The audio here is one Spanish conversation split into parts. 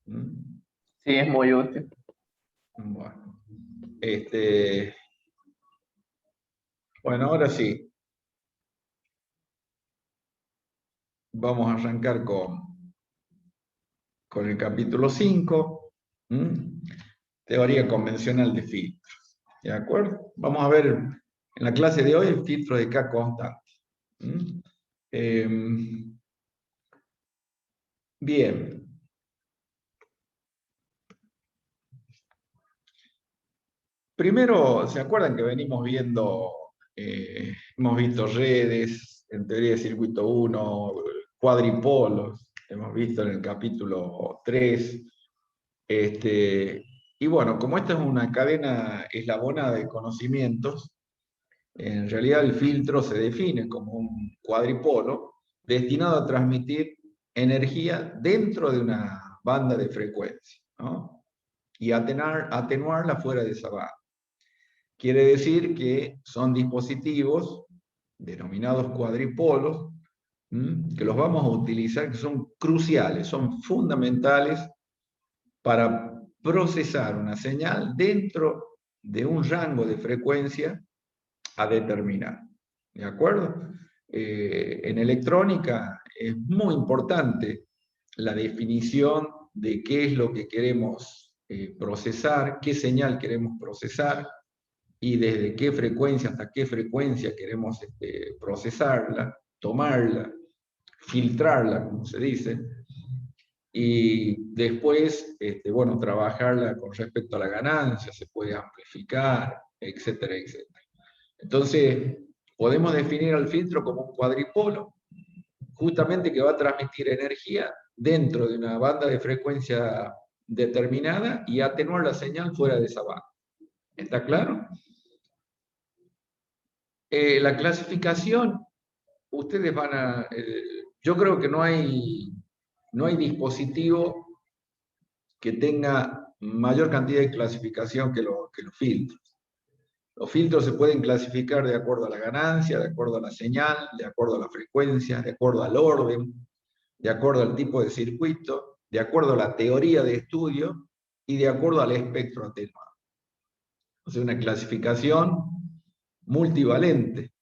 ¿Mm? Sí, es muy útil. Bueno, bueno, ahora sí. Vamos a arrancar con el capítulo 5. Teoría convencional de filtros. ¿De acuerdo? Vamos a ver en la clase de hoy el filtro de K constante. Bien. Primero, ¿se acuerdan que venimos viendo, hemos visto redes, en teoría de circuito 1, cuadripolos, hemos visto en el capítulo 3. Y bueno, como esta es una cadena eslabonada de conocimientos, en realidad el filtro se define como un cuadripolo destinado a transmitir energía dentro de una banda de frecuencia, ¿no? Y atenuarla fuera de esa banda. Quiere decir que son dispositivos denominados cuadripolos, que los vamos a utilizar, que son cruciales, son fundamentales para procesar una señal dentro de un rango de frecuencia a determinar. ¿De acuerdo? En electrónica es muy importante la definición de qué es lo que queremos procesar, qué señal queremos procesar y desde qué frecuencia hasta qué frecuencia queremos procesarla, tomarla, filtrarla, como se dice, y después, bueno, trabajarla con respecto a la ganancia, se puede amplificar, etcétera, etcétera. Entonces, podemos definir al filtro como un cuadripolo, justamente que va a transmitir energía dentro de una banda de frecuencia determinada y atenuar la señal fuera de esa banda. ¿Está claro? La clasificación, ustedes van a... yo creo que no hay dispositivo que tenga mayor cantidad de clasificación que los filtros. Los filtros se pueden clasificar de acuerdo a la ganancia, de acuerdo a la señal, de acuerdo a la frecuencia, de acuerdo al orden, de acuerdo al tipo de circuito, de acuerdo a la teoría de estudio y de acuerdo al espectro atenuado. O sea, una clasificación multivalente.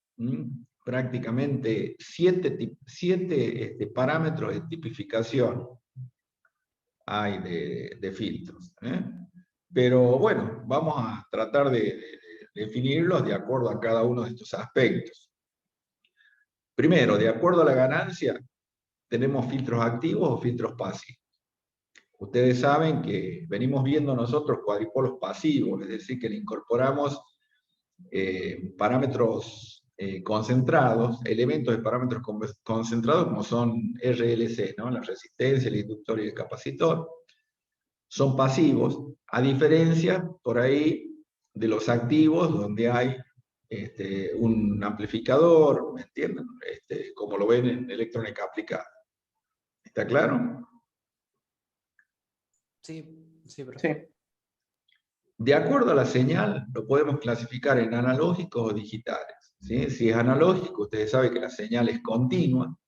Prácticamente siete parámetros de tipificación hay de filtros. Pero bueno, vamos a tratar de definirlos de acuerdo a cada uno de estos aspectos. Primero, de acuerdo a la ganancia, tenemos filtros activos o filtros pasivos. Ustedes saben que venimos viendo nosotros cuadripolos pasivos, es decir, que le incorporamos parámetros concentrados, elementos de parámetros concentrados como son RLC, ¿no? La resistencia, el inductor y el capacitor. Son pasivos, a diferencia por ahí de los activos donde hay un amplificador, ¿me entienden? Como lo ven en electrónica aplicada. ¿Está claro? Sí, sí, profe. Sí. De acuerdo a la señal, lo podemos clasificar en analógicos o digitales. ¿Sí? Si es analógico, ustedes saben que la señal es continua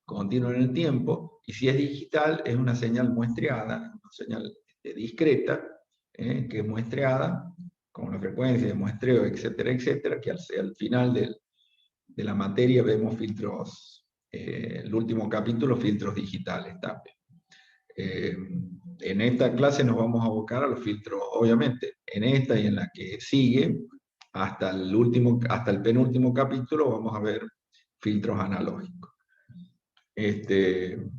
en el tiempo, y si es digital, es una señal muestreada, una señal discreta, que es muestreada, con la frecuencia de muestreo, etcétera, etcétera, que al final de la materia vemos filtros, el último capítulo, filtros digitales también. En esta clase nos vamos a abocar a los filtros, obviamente, en esta y en la que sigue, hasta el penúltimo capítulo vamos a ver filtros analógicos. De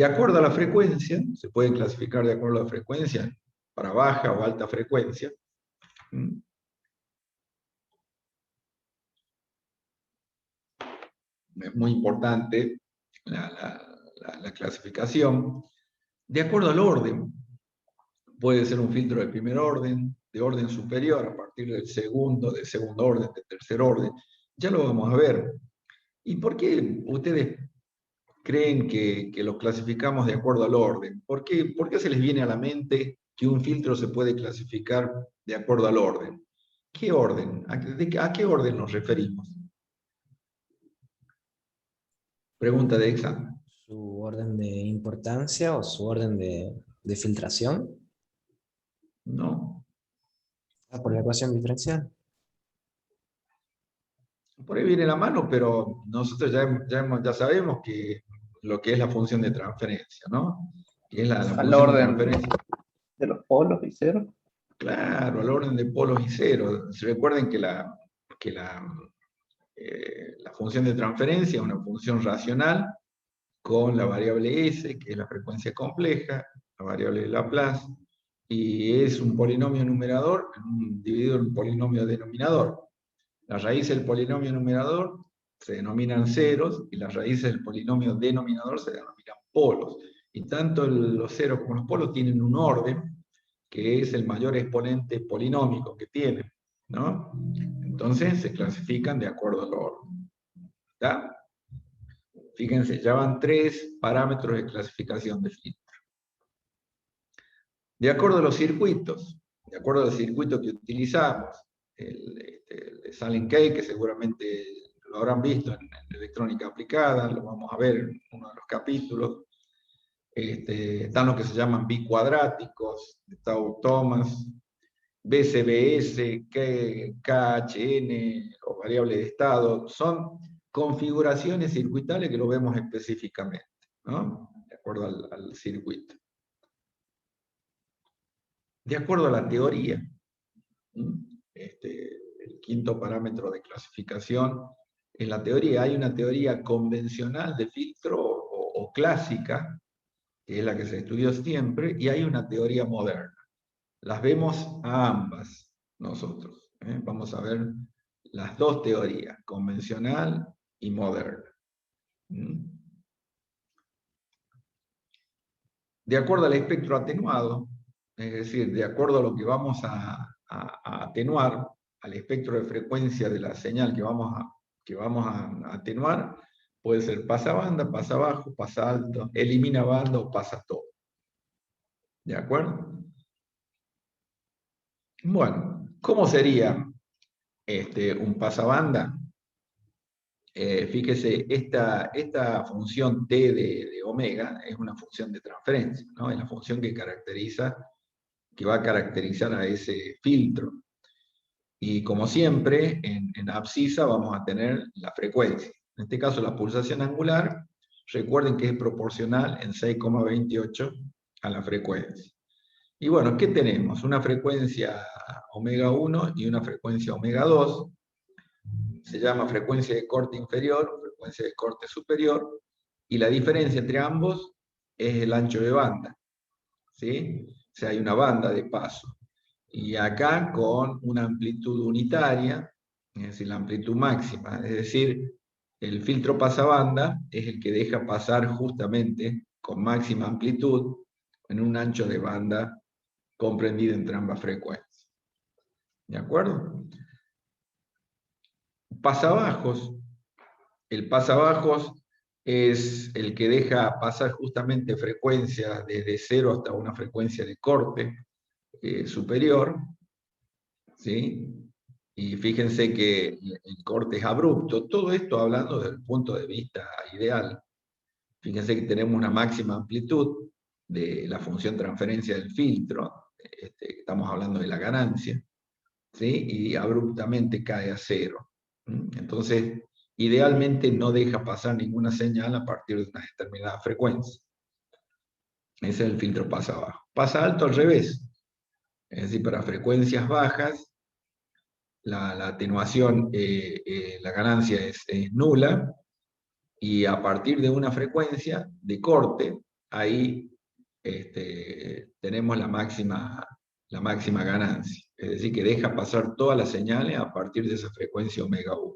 acuerdo a la frecuencia, se pueden clasificar de acuerdo a la frecuencia, para baja o alta frecuencia. Es muy importante la clasificación. De acuerdo al orden, puede ser un filtro de primer orden, de orden superior, a partir del segundo orden, del tercer orden. Ya lo vamos a ver. ¿Y por qué ustedes creen que los clasificamos de acuerdo al orden? ¿Por qué se les viene a la mente que un filtro se puede clasificar de acuerdo al orden? ¿Qué orden? ¿A qué orden nos referimos? Pregunta de examen. ¿Su orden de importancia o su orden de filtración? No, Ah, por la ecuación diferencial. por ahí viene la mano, pero nosotros ya sabemos que lo que es la función de transferencia, ¿no? Que es la Al función de orden transferencia. de los polos y cero. Claro, al orden de polos y ceros. Recuerden que la función de transferencia es una función racional con la variable s, que es la frecuencia compleja, la variable de Laplace, y es un polinomio numerador dividido en un polinomio denominador. Las raíces del polinomio numerador se denominan ceros y las raíces del polinomio denominador se denominan polos. Y tanto los ceros como los polos tienen un orden que es el mayor exponente polinómico que tienen, ¿no? Entonces se clasifican de acuerdo al orden. ¿Está? Fíjense, ya van 3 parámetros de clasificación de filtro. De acuerdo a los circuitos, de acuerdo al circuito que utilizamos, el de Salem Key, que seguramente lo habrán visto en electrónica aplicada, lo vamos a ver en uno de los capítulos. Están los que se llaman bicuadráticos, de Tau Thomas, BCBS, KHN o variable de estado, son configuraciones circuitales que lo vemos específicamente, ¿no? De acuerdo al circuito. De acuerdo a la teoría, el quinto parámetro de clasificación, en la teoría hay una teoría convencional de filtro o clásica, que es la que se estudió siempre, y hay una teoría moderna. Las vemos a ambas nosotros. Vamos a ver las dos teorías, convencional y moderna. De acuerdo al espectro atenuado, es decir, de acuerdo a lo que vamos a atenuar, al espectro de frecuencia de la señal que vamos a atenuar, puede ser pasa banda, pasa bajo, pasa alto, elimina banda o pasa todo. ¿De acuerdo? Bueno, ¿cómo sería un pasabanda? Fíjese, esta función t de omega es una función de transferencia, ¿no? Es la función que va a caracterizar a ese filtro. Y como siempre, en abscisa vamos a tener la frecuencia. En este caso, la pulsación angular, recuerden que es proporcional en 6,28 a la frecuencia. Y bueno, ¿qué tenemos? Una frecuencia omega 1 y una frecuencia omega 2. Se llama frecuencia de corte inferior, frecuencia de corte superior, y la diferencia entre ambos es el ancho de banda, ¿sí? O sea, hay una banda de paso. Y acá con una amplitud unitaria, es decir, la amplitud máxima, es decir, el filtro pasabanda es el que deja pasar justamente con máxima amplitud en un ancho de banda comprendido entre ambas frecuencias. ¿De acuerdo? Pasabajos. El pasabajos es el que deja pasar justamente frecuencias desde cero hasta una frecuencia de corte superior, ¿sí? Y fíjense que el corte es abrupto. Todo esto hablando desde el punto de vista ideal. Fíjense que tenemos una máxima amplitud de la función transferencia del filtro, estamos hablando de la ganancia, ¿sí? Y abruptamente cae a cero. Entonces, idealmente no deja pasar ninguna señal a partir de una determinada frecuencia. Ese es el filtro pasa bajo. Pasa alto al revés. Es decir, para frecuencias bajas, la atenuación, la ganancia es nula, y a partir de una frecuencia de corte, ahí tenemos la máxima ganancia. Es decir, que deja pasar todas las señales a partir de esa frecuencia omega 1.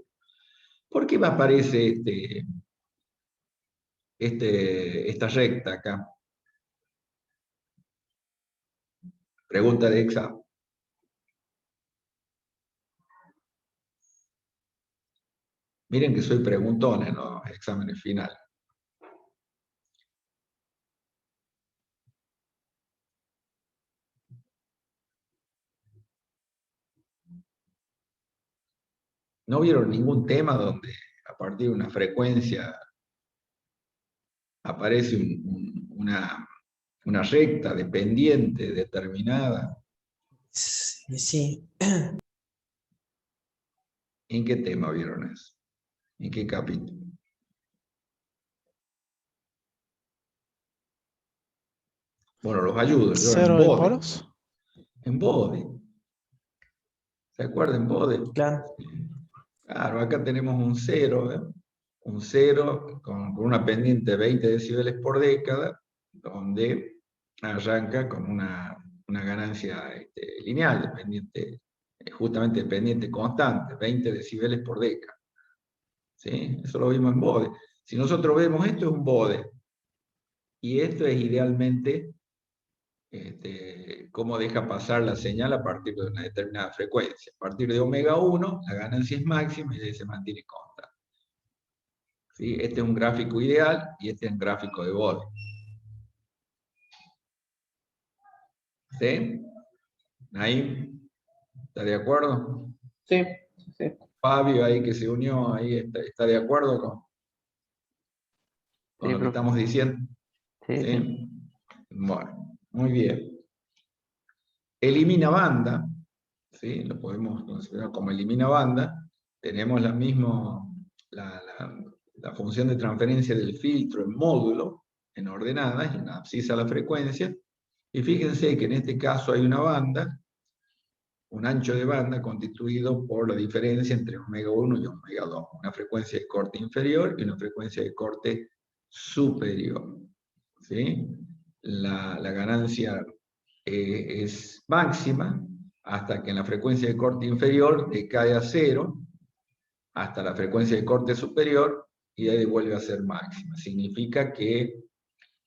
¿Por qué me aparece esta recta acá? Pregunta de examen. Miren que soy preguntón en los exámenes finales. ¿No vieron ningún tema donde a partir de una frecuencia aparece una recta de pendiente determinada. Sí, sí. ¿En qué tema vieron eso? ¿En qué capítulo? Bueno, los ayudo yo, en Cero de Bode. polos. En Bode. ¿Se acuerdan Bode? Claro. Claro, acá tenemos un cero, ¿eh? Un cero con una pendiente de 20 decibeles por década, donde arranca con una ganancia lineal, dependiente, justamente pendiente constante, 20 decibeles por década. ¿Sí? Eso lo vimos en Bode. Si nosotros vemos esto es un Bode, y esto es idealmente cómo deja pasar la señal a partir de una determinada frecuencia. A partir de omega 1, la ganancia es máxima y se mantiene constante. ¿Sí? Este es un gráfico ideal y este es un gráfico de Bode. ¿Sí? ¿Ahí? ¿Está de acuerdo? Sí, sí, Fabio ahí que se unió, ahí está de acuerdo con sí, lo que profe. estamos diciendo. Sí, sí. ¿Sí? Bueno, muy bien. Elimina banda, ¿sí? Lo podemos considerar como elimina banda. Tenemos la función de transferencia del filtro en módulo, en ordenadas, y una abscisa a la frecuencia. Y fíjense que en este caso hay una banda, un ancho de banda constituido por la diferencia entre omega 1 y omega 2, una frecuencia de corte inferior y una frecuencia de corte superior. ¿Sí? La ganancia es máxima hasta que en la frecuencia de corte inferior decae a cero, hasta la frecuencia de corte superior, y ahí vuelve a ser máxima. Significa que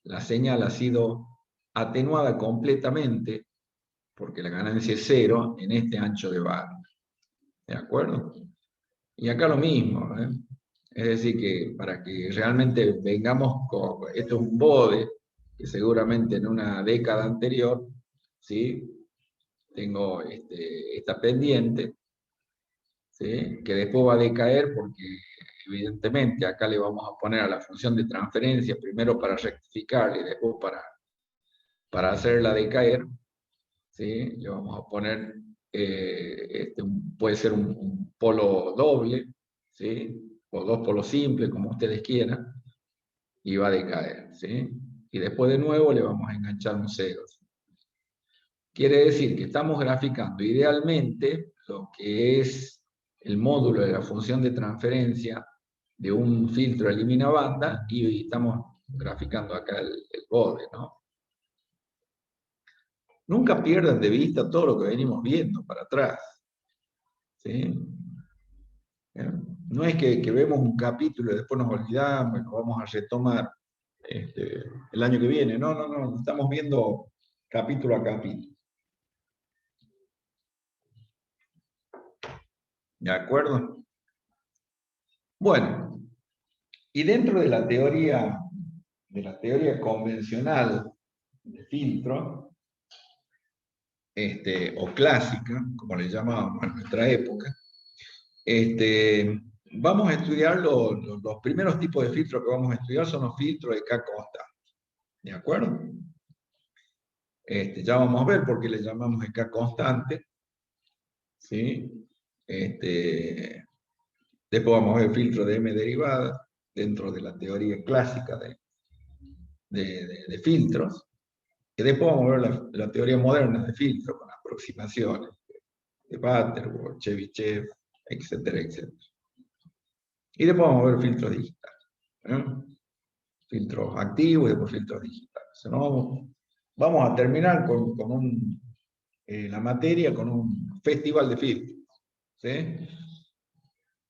la señal ha sido atenuada completamente porque la ganancia es cero en este ancho de banda. ¿De acuerdo? Y acá lo mismo, ¿eh? Es decir, que para que realmente vengamos con, esto es un Bode, que seguramente en una década anterior, ¿sí? Tengo esta pendiente, ¿sí? Que después va a decaer porque evidentemente acá le vamos a poner a la función de transferencia primero para rectificar y después para hacerla decaer, ¿sí? Le vamos a poner, puede ser un polo doble, ¿sí? O dos polos simples, como ustedes quieran, y va a decaer, ¿sí? Y después de nuevo le vamos a enganchar un cero. Quiere decir que estamos graficando idealmente lo que es el módulo de la función de transferencia de un filtro elimina banda y estamos graficando acá el borde, ¿no? Nunca pierdan de vista todo lo que venimos viendo para atrás. ¿Sí? No es que vemos un capítulo y después nos olvidamos y lo vamos a retomar el año que viene. No, no, no. Estamos viendo capítulo a capítulo. ¿De acuerdo? Bueno, y dentro de la teoría convencional de filtro, o clásica, como le llamábamos en nuestra época, vamos a estudiar los primeros tipos de filtros que vamos a estudiar son los filtros de K constante. ¿De acuerdo? Ya vamos a ver por qué le llamamos de K constante. ¿Sí? Después vamos a ver filtros de M derivada dentro de la teoría clásica de filtros. Y después vamos a ver la teoría moderna de filtros con aproximaciones de Butterworth, Chebyshev, etcétera, etcétera. Y después vamos a ver filtros digitales. Filtros activos y después filtros digitales. Vamos a terminar con la materia con un festival de filtros. ¿Sí?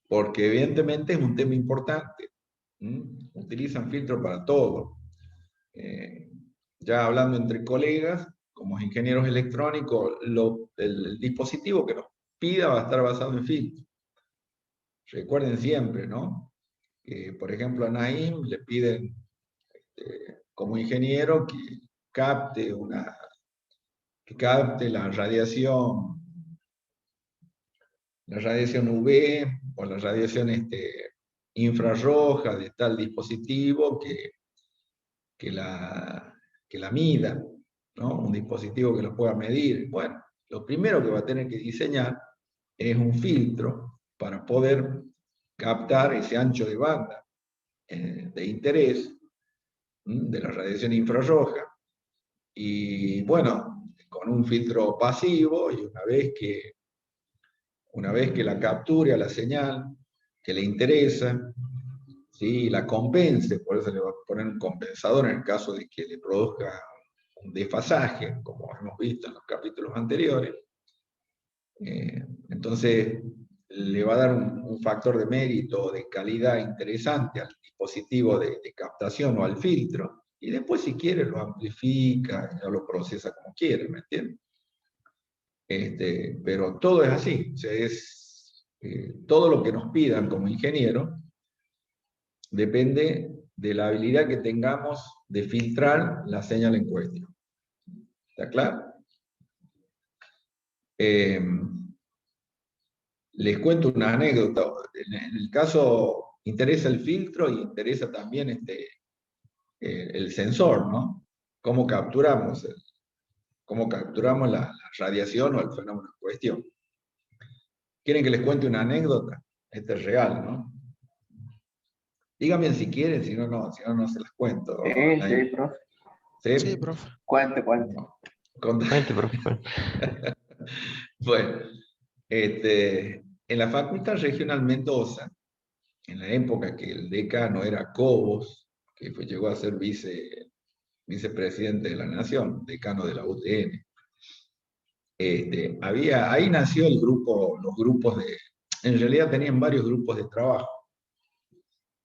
Porque evidentemente es un tema importante. Utilizan filtros para todo. Ya hablando entre colegas, como ingenieros electrónicos, el dispositivo que nos pida va a estar basado en filtros. Recuerden siempre, ¿no? Que, por ejemplo, a Naim le piden, como ingeniero, que capte la radiación UV o la radiación infrarroja de tal dispositivo que la mida, ¿no? Un dispositivo que lo pueda medir. Bueno, lo primero que va a tener que diseñar es un filtro para poder captar ese ancho de banda de interés de la radiación infrarroja. Y bueno, con un filtro pasivo, y una vez que la capture a la señal que le interesa, ¿sí? La compense, por eso le va a poner un compensador en el caso de que le produzca un desfasaje, como hemos visto en los capítulos anteriores. Entonces, le va a dar un factor de mérito, de calidad interesante al dispositivo de captación o al filtro, y después si quiere lo amplifica, ya lo procesa como quiere, ¿me entiendes? Pero todo es así, o sea, todo lo que nos pidan como ingeniero depende de la habilidad que tengamos de filtrar la señal en cuestión. ¿Está claro? Les cuento una anécdota. En el caso, interesa el filtro y interesa también el sensor, ¿no? Cómo capturamos, la radiación o el fenómeno en cuestión. ¿Quieren que les cuente una anécdota? Esta es real, ¿no? Díganme si quieren, si no, no se las cuento. Sí, sí, profe. ¿Sí? Sí, profe. Cuente, cuente. Cuente, profe, cuente. Bueno, en la Facultad Regional Mendoza, en la época que el decano era Cobos, que llegó a ser vicepresidente de la Nación, decano de la UTN, ahí nació los grupos en realidad tenían varios grupos de trabajo,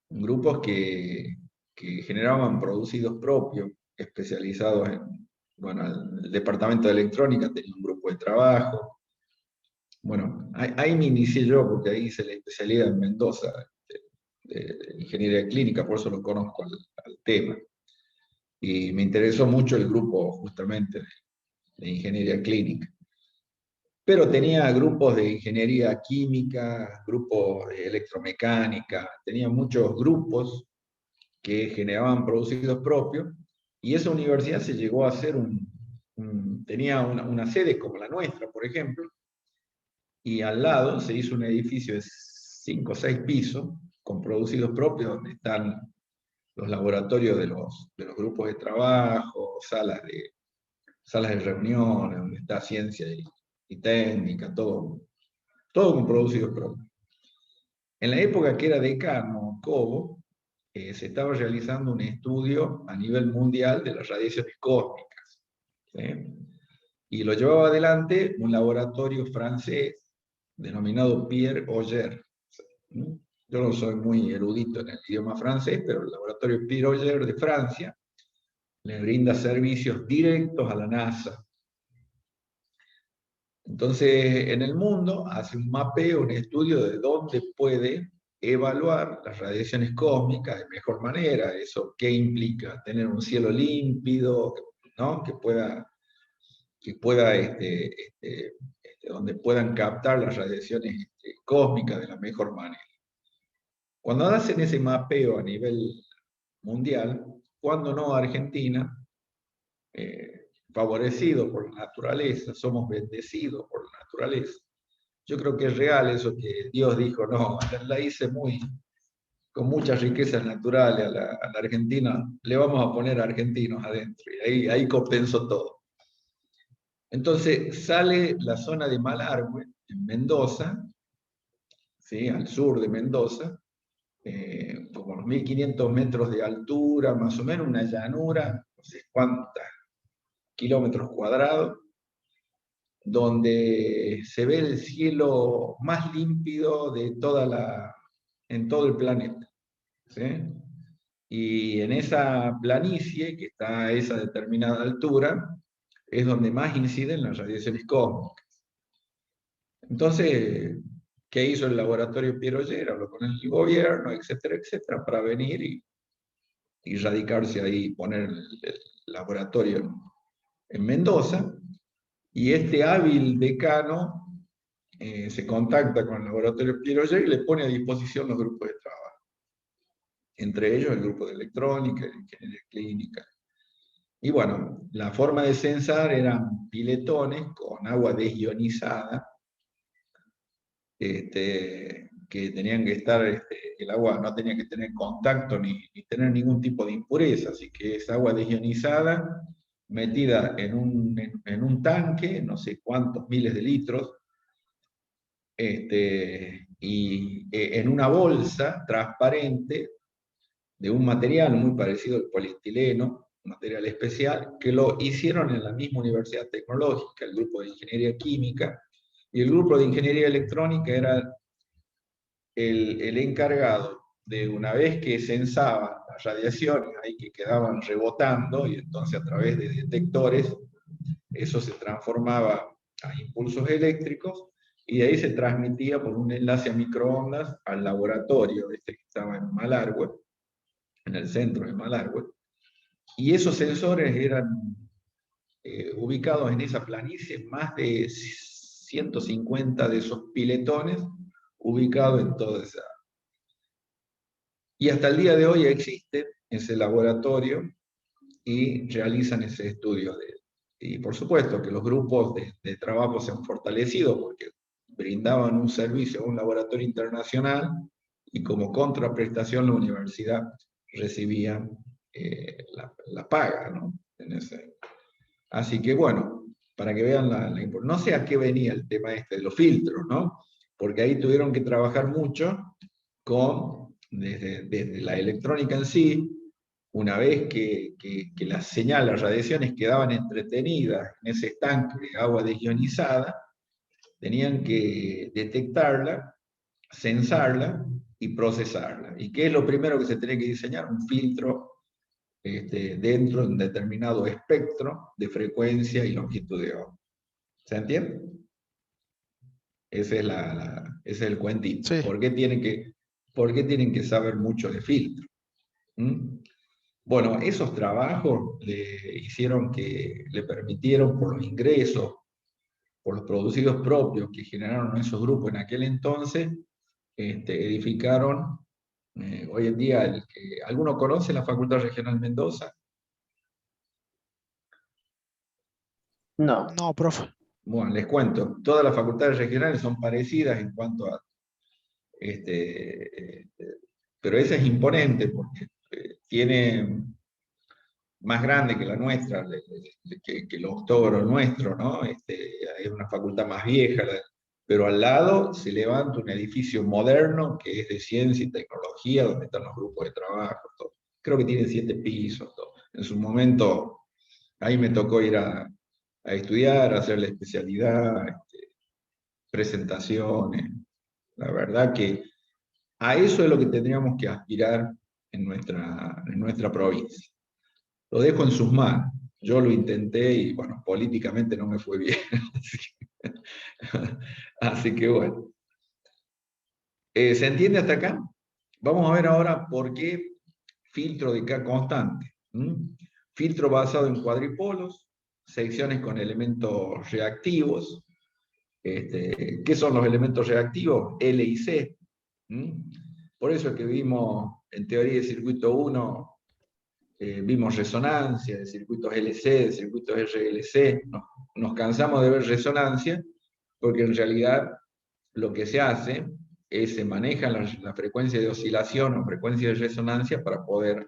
grupos que generaban producidos propios, especializados bueno, el departamento de electrónica tenía un grupo de trabajo. Bueno, ahí me inicié yo, porque ahí hice la especialidad en Mendoza, de ingeniería clínica, por eso lo conozco al tema. Y me interesó mucho el grupo justamente de ingeniería clínica. Pero tenía grupos de ingeniería química, grupos de electromecánica, tenía muchos grupos que generaban producidos propios, y esa universidad se llegó a hacer tenía una sede como la nuestra, por ejemplo, y al lado se hizo un edificio de 5 o 6 pisos con producidos propios, donde están los laboratorios de los grupos de trabajo, salas de reuniones, donde está ciencia y técnica, todo con producidos propios. En la época que era decano Cobo, se estaba realizando un estudio a nivel mundial de las radiaciones cósmicas, ¿sí? Y lo llevaba adelante un laboratorio francés denominado Pierre Auger. Yo no soy muy erudito en el idioma francés, pero el laboratorio Pierre Auger de Francia le brinda servicios directos a la NASA. Entonces, en el mundo hace un mapeo, un estudio de dónde puede evaluar las radiaciones cósmicas de mejor manera. ¿Eso qué implica? Tener un cielo límpido, ¿no? que pueda donde puedan captar las radiaciones cósmicas de la mejor manera. Cuando hacen ese mapeo a nivel mundial, cuando no Argentina, favorecido por la naturaleza, somos bendecidos por la naturaleza. Yo creo que es real eso que Dios dijo, no, la hice con muchas riquezas naturales a la Argentina, le vamos a poner argentinos adentro, y ahí compensó todo. Entonces sale la zona de Malargüe, en Mendoza, ¿sí? Al sur de Mendoza, como los 1500 metros de altura, más o menos una llanura, no sé cuántos kilómetros cuadrados, donde se ve el cielo más límpido en todo el planeta, ¿sí? Y en esa planicie, que está a esa determinada altura, es donde más inciden las radiaciones cósmicas. Entonces, ¿qué hizo el laboratorio Pierre Auger? Habló con el gobierno, etcétera, etcétera, para venir y radicarse ahí, poner el laboratorio en Mendoza. Y este hábil decano se contacta con el laboratorio Pierre Auger y le pone a disposición los grupos de trabajo. entre ellos el grupo de electrónica, de ingeniería clínica. Y bueno, la forma de censar eran piletones con agua desionizada, que tenían que estar, el agua no tenía que tener contacto ni tener ningún tipo de impureza, así que es agua desionizada metida en un tanque, no sé cuántos miles de litros, y en una bolsa transparente de un material muy parecido al polietileno, un material especial, que lo hicieron en la misma universidad tecnológica, el grupo de ingeniería química, y el grupo de ingeniería electrónica era el encargado de, una vez que censaban las radiaciones ahí que quedaban rebotando, y entonces a través de detectores eso se transformaba a impulsos eléctricos, y de ahí se transmitía por un enlace a microondas al laboratorio que estaba en Malargüe, en el centro de Malargüe, y esos sensores eran ubicados en esa planicie, más de 150 de esos piletones ubicados en toda esa. Y hasta el día de hoy existe ese laboratorio y realizan ese estudio. Y por supuesto que los grupos de trabajo se han fortalecido porque brindaban un servicio a un laboratorio internacional, y como contraprestación la universidad recibía la paga, ¿no? Así que bueno, para que vean la importancia. No sé a qué venía el tema de los filtros, ¿no? Porque ahí tuvieron que trabajar mucho desde la electrónica en sí. Una vez que las señales, las radiaciones quedaban entretenidas en ese estanque de agua desionizada, tenían que detectarla, censarla y procesarla. ¿Y qué es lo primero que se tiene que diseñar? Un filtro dentro de un determinado espectro de frecuencia y longitud de onda. ¿Se entiende? Ese es el cuentito. Sí. ¿Por qué tienen que saber mucho de filtro? Bueno, esos trabajos le permitieron, por los ingresos, por los producidos propios que generaron esos grupos en aquel entonces, edificaron, hoy en día, ¿alguno conoce la Facultad Regional Mendoza? No. No, profe. Bueno, les cuento, todas las facultades regionales son parecidas en cuanto a, pero esa es imponente porque tiene más grande que la nuestra, que el octógono nuestro, ¿no? Es una facultad más vieja, pero al lado se levanta un edificio moderno que es de ciencia y tecnología, donde están los grupos de trabajo, todo. Creo que tiene 7 pisos, todo. En su momento, ahí me tocó ir a estudiar, a hacer la especialidad, presentaciones. La verdad que a eso es lo que tendríamos que aspirar en nuestra provincia. Lo dejo en sus manos. Yo lo intenté y, bueno, políticamente no me fue bien. Así que bueno. ¿Se entiende hasta acá? Vamos a ver ahora por qué filtro de K constante. Filtro basado en cuadripolos, secciones con elementos reactivos. ¿Qué son los elementos reactivos? L y C. Por eso es que vimos en teoría de circuito 1, vimos resonancia de circuitos LC, de circuitos RLC. Nos cansamos de ver resonancia porque en realidad lo que se hace es se maneja la frecuencia de oscilación o frecuencia de resonancia para poder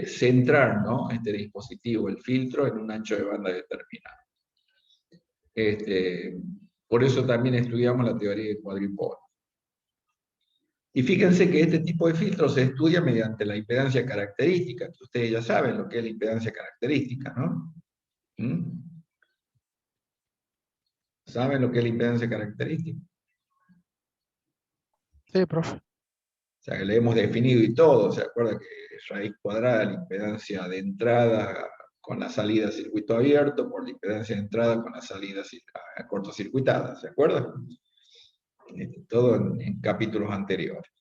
centrar, ¿no?, este dispositivo, el filtro, en un ancho de banda determinado. Por eso también estudiamos la teoría de cuadripolos. Y fíjense que este tipo de filtros se estudia mediante la impedancia característica, que ustedes ya saben lo que es la impedancia característica, ¿no? ¿Saben lo que es la impedancia característica? Sí, profe. O sea, que le hemos definido y todo. ¿Se acuerda que raíz cuadrada, la impedancia de entrada con la salida a circuito abierto, por la impedancia de entrada con la salida cortocircuitada? ¿Se acuerda? Todo en capítulos anteriores.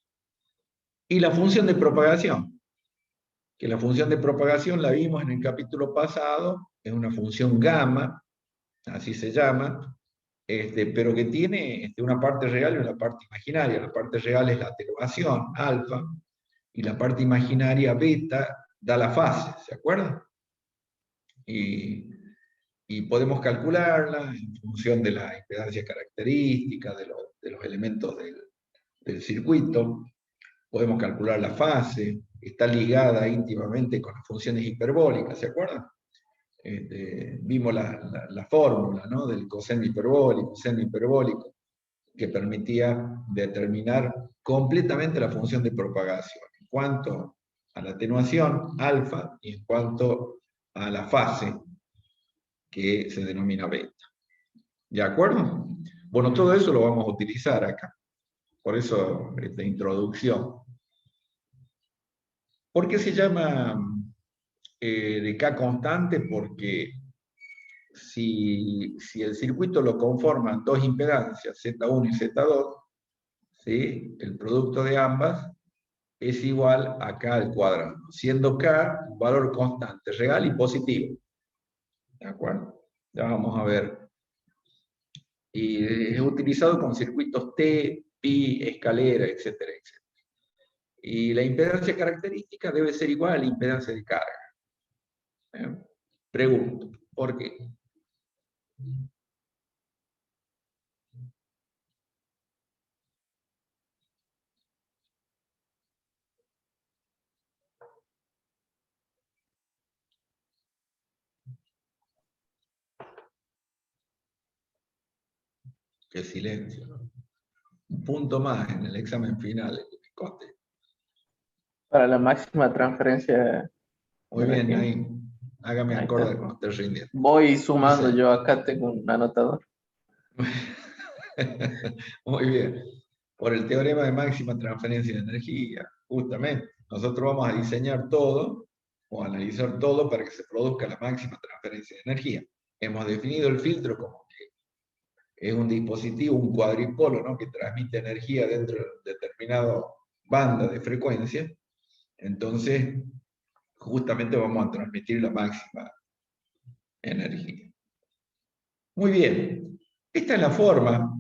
Y la función de propagación, que la función de propagación la vimos en el capítulo pasado, es una función gamma, así se llama, pero que tiene una parte real y una parte imaginaria. La parte real es la atenuación, alfa, y la parte imaginaria beta da la fase, ¿se acuerdan? Y podemos calcularla en función de la impedancia característica, de los elementos del circuito. Podemos calcular la fase, está ligada íntimamente con las funciones hiperbólicas, ¿se acuerdan? Vimos la fórmula, ¿no? Del coseno hiperbólico, seno hiperbólico, que permitía determinar completamente la función de propagación, en cuanto a la atenuación, alfa, y en cuanto a la fase, que se denomina beta. ¿De acuerdo? Bueno, todo eso lo vamos a utilizar acá. Por eso esta introducción. ¿Por qué se llama de K constante? Porque si el circuito lo conforman dos impedancias, Z1 y Z2, ¿sí? El producto de ambas es igual a K al cuadrado, siendo K un valor constante, real y positivo. ¿De acuerdo? Ya vamos a ver. Y es utilizado con circuitos T, pi, escalera, etcétera, etcétera. Y la impedancia característica debe ser igual a la impedancia de carga. Pregunto, ¿por qué? Qué silencio, ¿no? Un punto más en el examen final, que me conste. Para la máxima transferencia Muy de bien, energía. ahí. Hágame Ahí acordar está. cuando esté rindiendo. Voy sumando, Dice, yo acá tengo un anotador. muy bien. Por el teorema de máxima transferencia de energía, justamente. Nosotros vamos a diseñar todo, o analizar todo para que se produzca la máxima transferencia de energía. Hemos definido el filtro como que es un dispositivo, un cuadripolo, ¿no? Que transmite energía dentro de determinada banda de frecuencia. Entonces, justamente vamos a transmitir la máxima energía. Muy bien. Esta es la forma.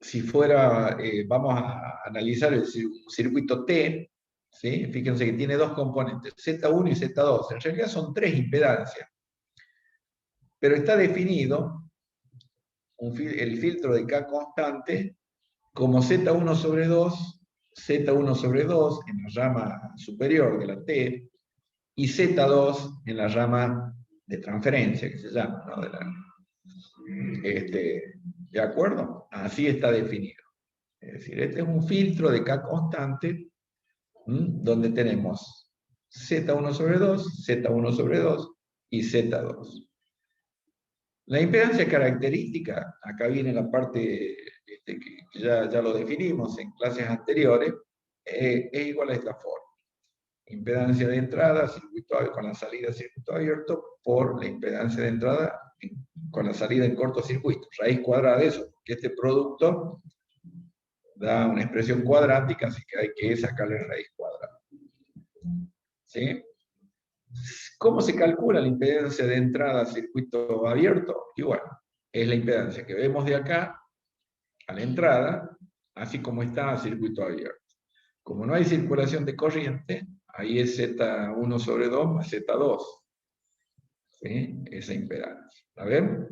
Si fuera, vamos a analizar el circuito T, ¿sí? Fíjense que tiene dos componentes, Z1 y Z2. En realidad son tres impedancias. Pero está definido el filtro de K constante como Z1 sobre 2, Z1 sobre 2 en la rama superior de la T, y Z2 en la rama de transferencia, que se llama, ¿no? ¿De acuerdo? Así está definido. Es decir, este es un filtro de K constante, donde tenemos Z1 sobre 2, Z1 sobre 2 y Z2. La impedancia característica, acá viene la parte que ya lo definimos en clases anteriores, es igual a esta forma. Impedancia de entrada, circuito con la salida circuito abierto, por la impedancia de entrada con la salida en cortocircuito. Raíz cuadrada de eso, porque este producto da una expresión cuadrática, así que hay que sacarle raíz cuadrada. ¿Sí? ¿Cómo se calcula la impedancia de entrada a circuito abierto? Igual, es la impedancia que vemos de acá a la entrada, así como está a circuito abierto. Como no hay circulación de corriente, ahí es Z1 sobre 2 más Z2. ¿Sí? Esa impedancia. ¿La ven?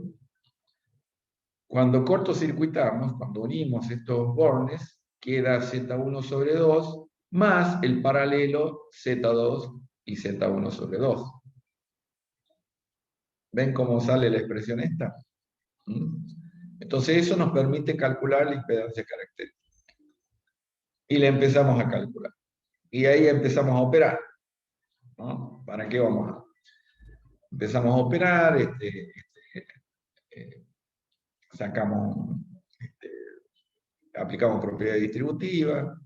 Cuando cortocircuitamos, cuando unimos estos bornes, queda Z1 sobre 2 más el paralelo Z2 y Z1 sobre 2. ¿Ven cómo sale la expresión esta? Entonces eso nos permite calcular la impedancia característica. Y la empezamos a calcular. Y ahí empezamos a operar, ¿no? ¿Para qué vamos a? Empezamos a operar, sacamos, aplicamos propiedad distributiva,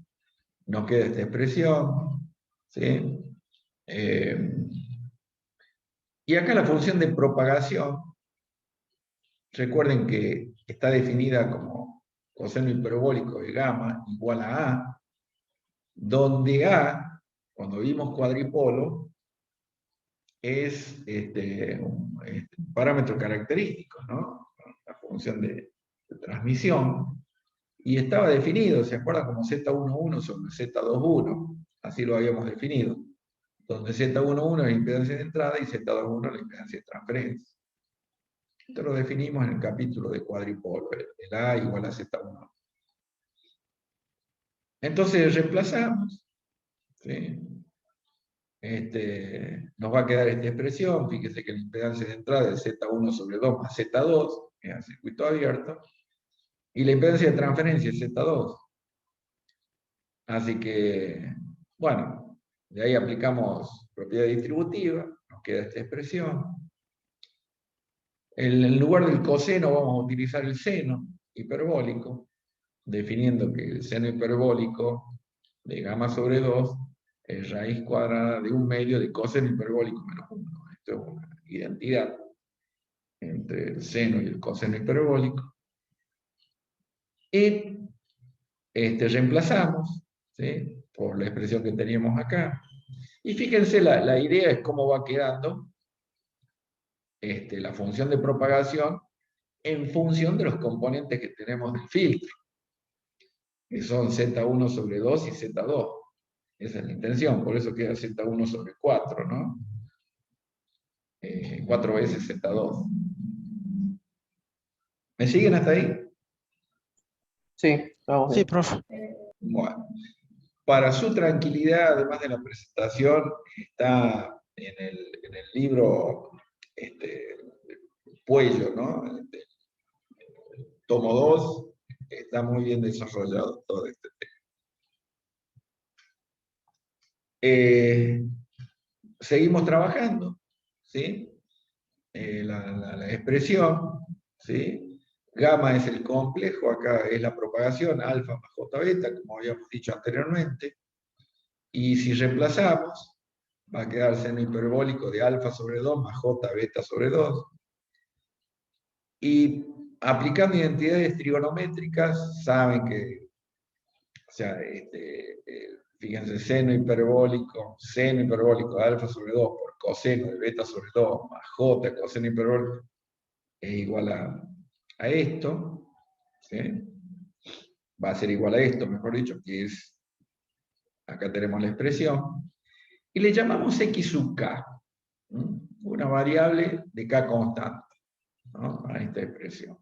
nos queda esta expresión, ¿sí? Y acá la función de propagación, recuerden que está definida como coseno hiperbólico de gamma igual a A, donde A, cuando vimos cuadripolo, es un parámetro característico, ¿no? La función de transmisión, y estaba definido, ¿se acuerdan? Como Z11 sobre Z21. Así lo habíamos definido. Donde Z11 es la impedancia de entrada y Z21 la impedancia de transferencia. Esto lo definimos en el capítulo de cuadripolo, el A igual a Z1. Entonces reemplazamos, ¿sí? Nos va a quedar esta expresión, fíjese que la impedancia de entrada es Z1 sobre 2 más Z2, es el circuito abierto, y la impedancia de transferencia es Z2. Así que, bueno, de ahí aplicamos propiedad distributiva, nos queda esta expresión. En lugar del coseno vamos a utilizar el seno hiperbólico, definiendo que el seno hiperbólico de gamma sobre 2 es raíz cuadrada de 1/2 de coseno hiperbólico menos 1. Esto es una identidad entre el seno y el coseno hiperbólico. Y reemplazamos, ¿sí?, por la expresión que teníamos acá. Y fíjense, la idea es cómo va quedando la función de propagación en función de los componentes que tenemos del filtro, que son Z1 sobre 2 y Z2. Esa es la intención, por eso queda Z1 sobre 4, ¿no? 4 veces Z2. ¿Me siguen hasta ahí? Sí, vamos Sí, bien. profe. Bueno, para su tranquilidad, además de la presentación, está en el libro Puello, ¿no? Tomo 2, está muy bien desarrollado todo este tema. Seguimos trabajando, ¿sí? La expresión, ¿sí? Gamma es el complejo, acá es la propagación, alfa más j beta, como habíamos dicho anteriormente. Y si reemplazamos, va a quedar seno hiperbólico de alfa sobre 2 más j beta sobre 2. Y aplicando identidades trigonométricas, saben que, o sea, fíjense, seno hiperbólico de alfa sobre 2 por coseno de beta sobre 2 más j coseno hiperbólico es igual a esto, ¿sí? Va a ser igual a esto, mejor dicho, que es, acá tenemos la expresión, y le llamamos x sub k, ¿no?, una variable de k constante, ¿no?, a esta expresión.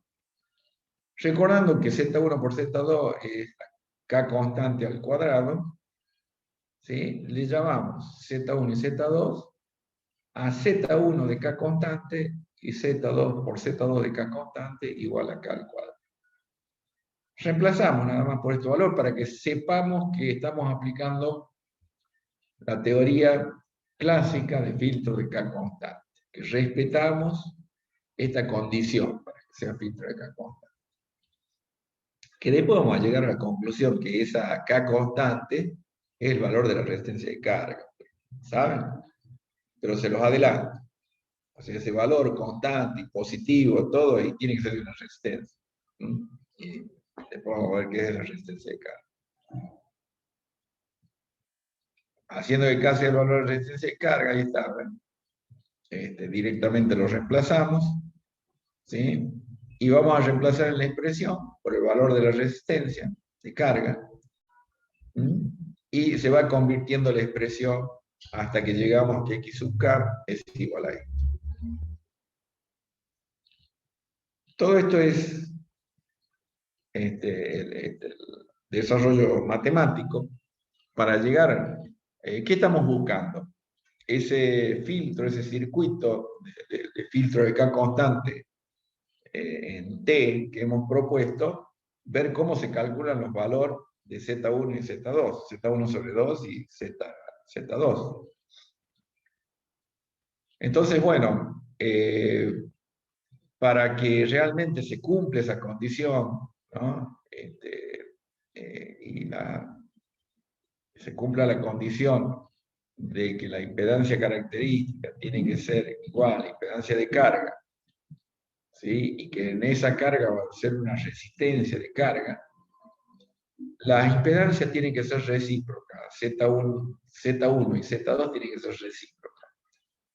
Recordando que Z1 por Z2 es k constante al cuadrado, ¿sí?, le llamamos Z1 y Z2 a Z1 de k constante y Z2 por Z2 de k constante igual a k al cuadrado. Reemplazamos nada más por este valor para que sepamos que estamos aplicando la teoría clásica de filtro de k constante, que respetamos esta condición para que sea filtro de k constante. Que después vamos a llegar a la conclusión que esa k constante es el valor de la resistencia de carga, ¿saben? Pero se los adelanto. O sea, ese valor constante y positivo, todo ahí tiene que ser de una resistencia. Y después vamos a ver qué es la resistencia de carga. Haciendo que K sea el valor de resistencia de carga, ahí está, ¿ven? Directamente lo reemplazamos, ¿sí? Y vamos a reemplazar en la expresión por el valor de la resistencia de carga, y se va convirtiendo la expresión hasta que llegamos a que x sub k es igual a esto. Todo esto es el desarrollo matemático para llegar. ¿Qué estamos buscando? Ese filtro, ese circuito de filtro de K constante en T que hemos propuesto, ver cómo se calculan los valores de Z1 y Z2, Z1 sobre 2 y Z2. Entonces, bueno, para que realmente se cumpla esa condición, ¿no?, y se cumpla la condición de que la impedancia característica tiene que ser igual a la impedancia de carga, ¿sí?, y que en esa carga va a ser una resistencia de carga, las impedancias tienen que ser recíprocas, Z1 y Z2 tienen que ser recíprocas.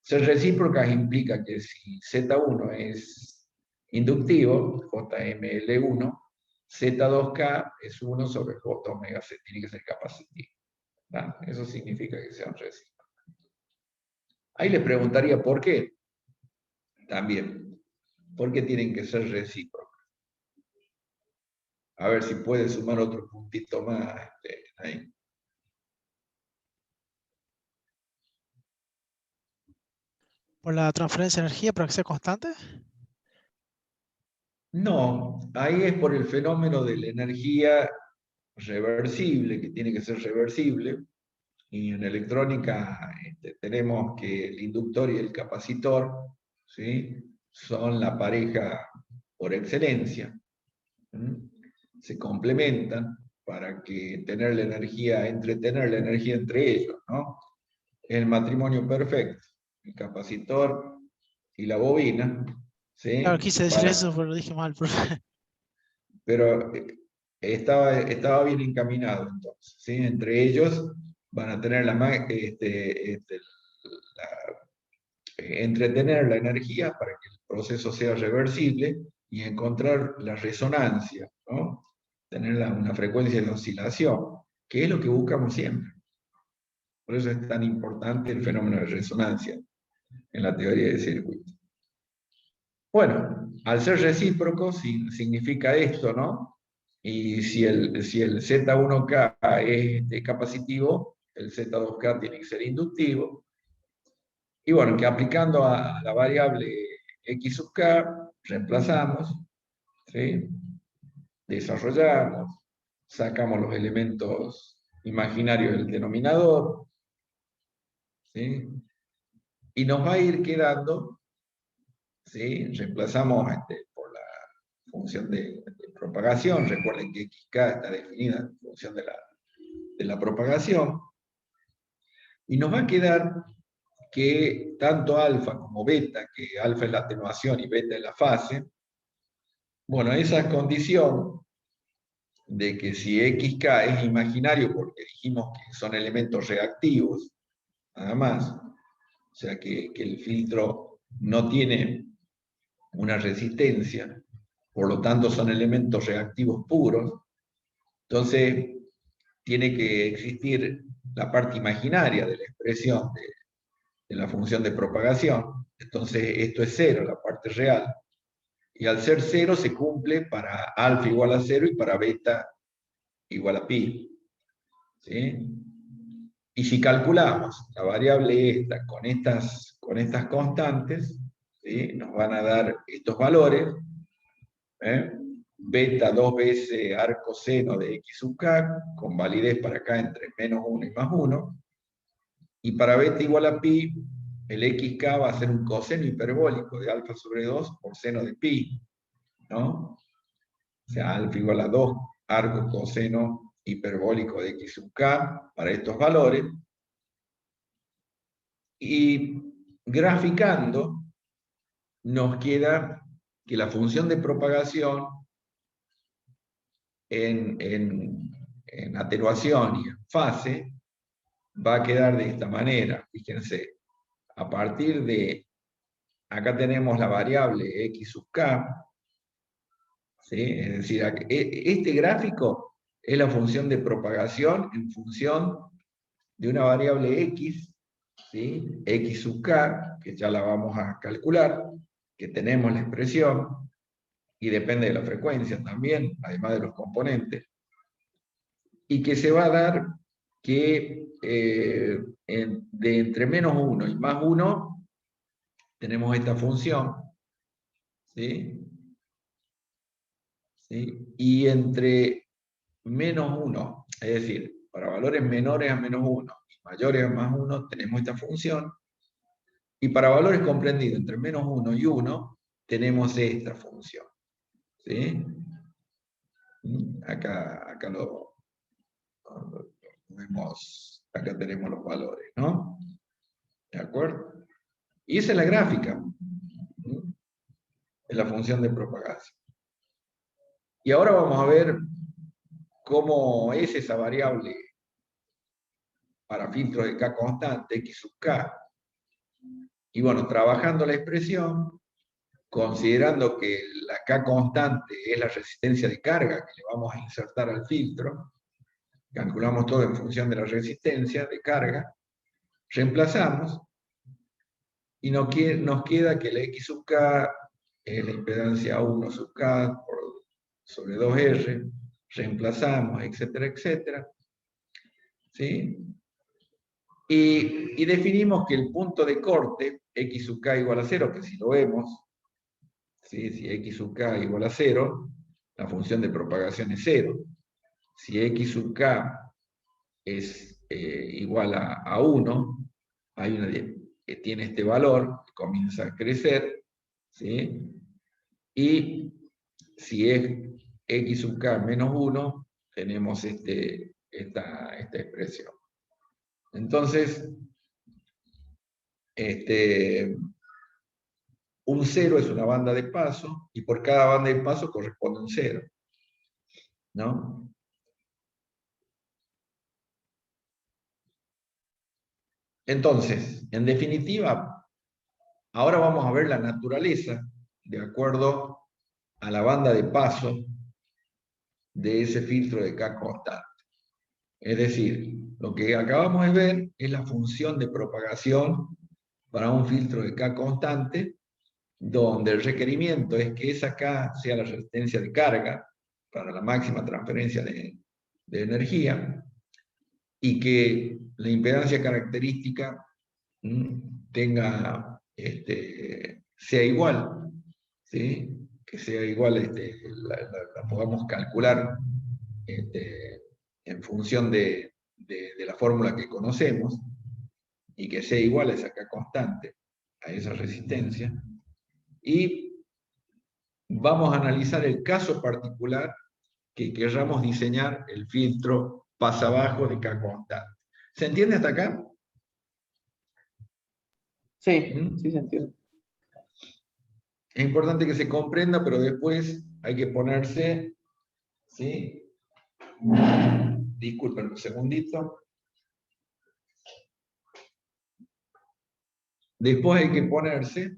Ser recíprocas implica que si Z1 es inductivo, JML1, Z2K es 1 sobre J omega C, tiene que ser capacitivo. Eso significa que sean recíprocas. Ahí les preguntaría por qué. También, ¿por qué tienen que ser recíprocas? A ver si puede sumar otro puntito más ahí. ¿Por la transferencia de energía para que sea constante? No, ahí es por el fenómeno de la energía reversible, que tiene que ser reversible. Y en electrónica tenemos que el inductor y el capacitor, ¿sí?, son la pareja por excelencia. Se complementan para que tener la energía entre ellos, ¿no? El matrimonio perfecto, el capacitor y la bobina, Claro, ¿sí? quise decir eso, pero lo dije mal, profe. Pero estaba bien encaminado entonces, ¿sí? Entre ellos van a tener entretener la energía para que el proceso sea reversible y encontrar la resonancia, ¿no? Tener una frecuencia de oscilación, que es lo que buscamos siempre. Por eso es tan importante el fenómeno de resonancia en la teoría de circuitos. Bueno, al ser recíproco significa esto, ¿no? Y si el Z1K es capacitivo, el Z2K tiene que ser inductivo. Y bueno, que aplicando a la variable X sub K, reemplazamos, ¿sí? Desarrollamos, sacamos los elementos imaginarios del denominador, ¿sí? Y nos va a ir quedando, ¿sí? Reemplazamos por la función de propagación. Recuerden que XK está definida en función de la propagación. Y nos va a quedar que tanto alfa como beta, que alfa es la atenuación y beta es la fase, bueno, esa condición de que si XK es imaginario, porque dijimos que son elementos reactivos, nada más, o sea que el filtro no tiene una resistencia, por lo tanto son elementos reactivos puros, entonces tiene que existir la parte imaginaria de la expresión de la función de propagación. Entonces esto es cero, la parte real. Y al ser cero se cumple para alfa igual a cero y para beta igual a pi. ¿Sí? Y si calculamos la variable esta con estas constantes, ¿sí?, nos van a dar estos valores. Beta 2 veces arco seno de x sub k, con validez para acá entre menos 1 y más 1. Y para beta igual a pi, el xk va a ser un coseno hiperbólico de alfa sobre 2 por seno de pi, ¿no? O sea, alfa igual a 2 arco coseno hiperbólico de x sub k para estos valores. Y graficando, nos queda que la función de propagación en atenuación y en fase va a quedar de esta manera. Fíjense, a partir de, acá tenemos la variable x sub k, ¿sí? Es decir, este gráfico es la función de propagación en función de una variable x, ¿sí?, x sub k, que ya la vamos a calcular, que tenemos la expresión, y depende de la frecuencia también, además de los componentes, y que se va a dar que de entre menos 1 y más 1 tenemos esta función, ¿sí? ¿Sí? Y entre menos 1, es decir, para valores menores a menos 1 y mayores a más 1 tenemos esta función, y para valores comprendidos entre menos 1 y 1 tenemos esta función, ¿sí? Acá lo vemos, acá tenemos los valores, ¿no? ¿De acuerdo? Y esa es la gráfica, es la función de propagación. Y ahora vamos a ver cómo es esa variable para filtros de K constante, X sub K. Y bueno, trabajando la expresión, considerando que la K constante es la resistencia de carga que le vamos a insertar al filtro, calculamos todo en función de la resistencia de carga, reemplazamos, y nos queda que la X sub K es la impedancia 1 sub K sobre 2R, reemplazamos, etcétera, etcétera. ¿Sí? Y definimos que el punto de corte, X sub K igual a 0, que si lo vemos, ¿sí? Si X sub K igual a 0, la función de propagación es 0. Si X sub K es igual a 1, hay una que tiene este valor, comienza a crecer, ¿sí? Y si es X sub K menos 1, tenemos esta expresión. Entonces, un 0 es una banda de paso, y por cada banda de paso corresponde un 0. ¿No? Entonces, en definitiva, ahora vamos a ver la naturaleza de acuerdo a la banda de paso de ese filtro de K constante. Es decir, lo que acabamos de ver es la función de propagación para un filtro de K constante, donde el requerimiento es que esa K sea la resistencia de carga para la máxima transferencia de energía, y que la impedancia característica sea igual, ¿sí? Que sea igual, la podamos calcular en función de la fórmula que conocemos, y que sea igual a esa K constante, a esa resistencia. Y vamos a analizar el caso particular que querramos diseñar el filtro pasabajo de K constante. ¿Se entiende hasta acá? Sí, sí se entiende. Es importante que se comprenda, pero después hay que ponerse, ¿sí? Disculpen un segundito. Después hay que ponerse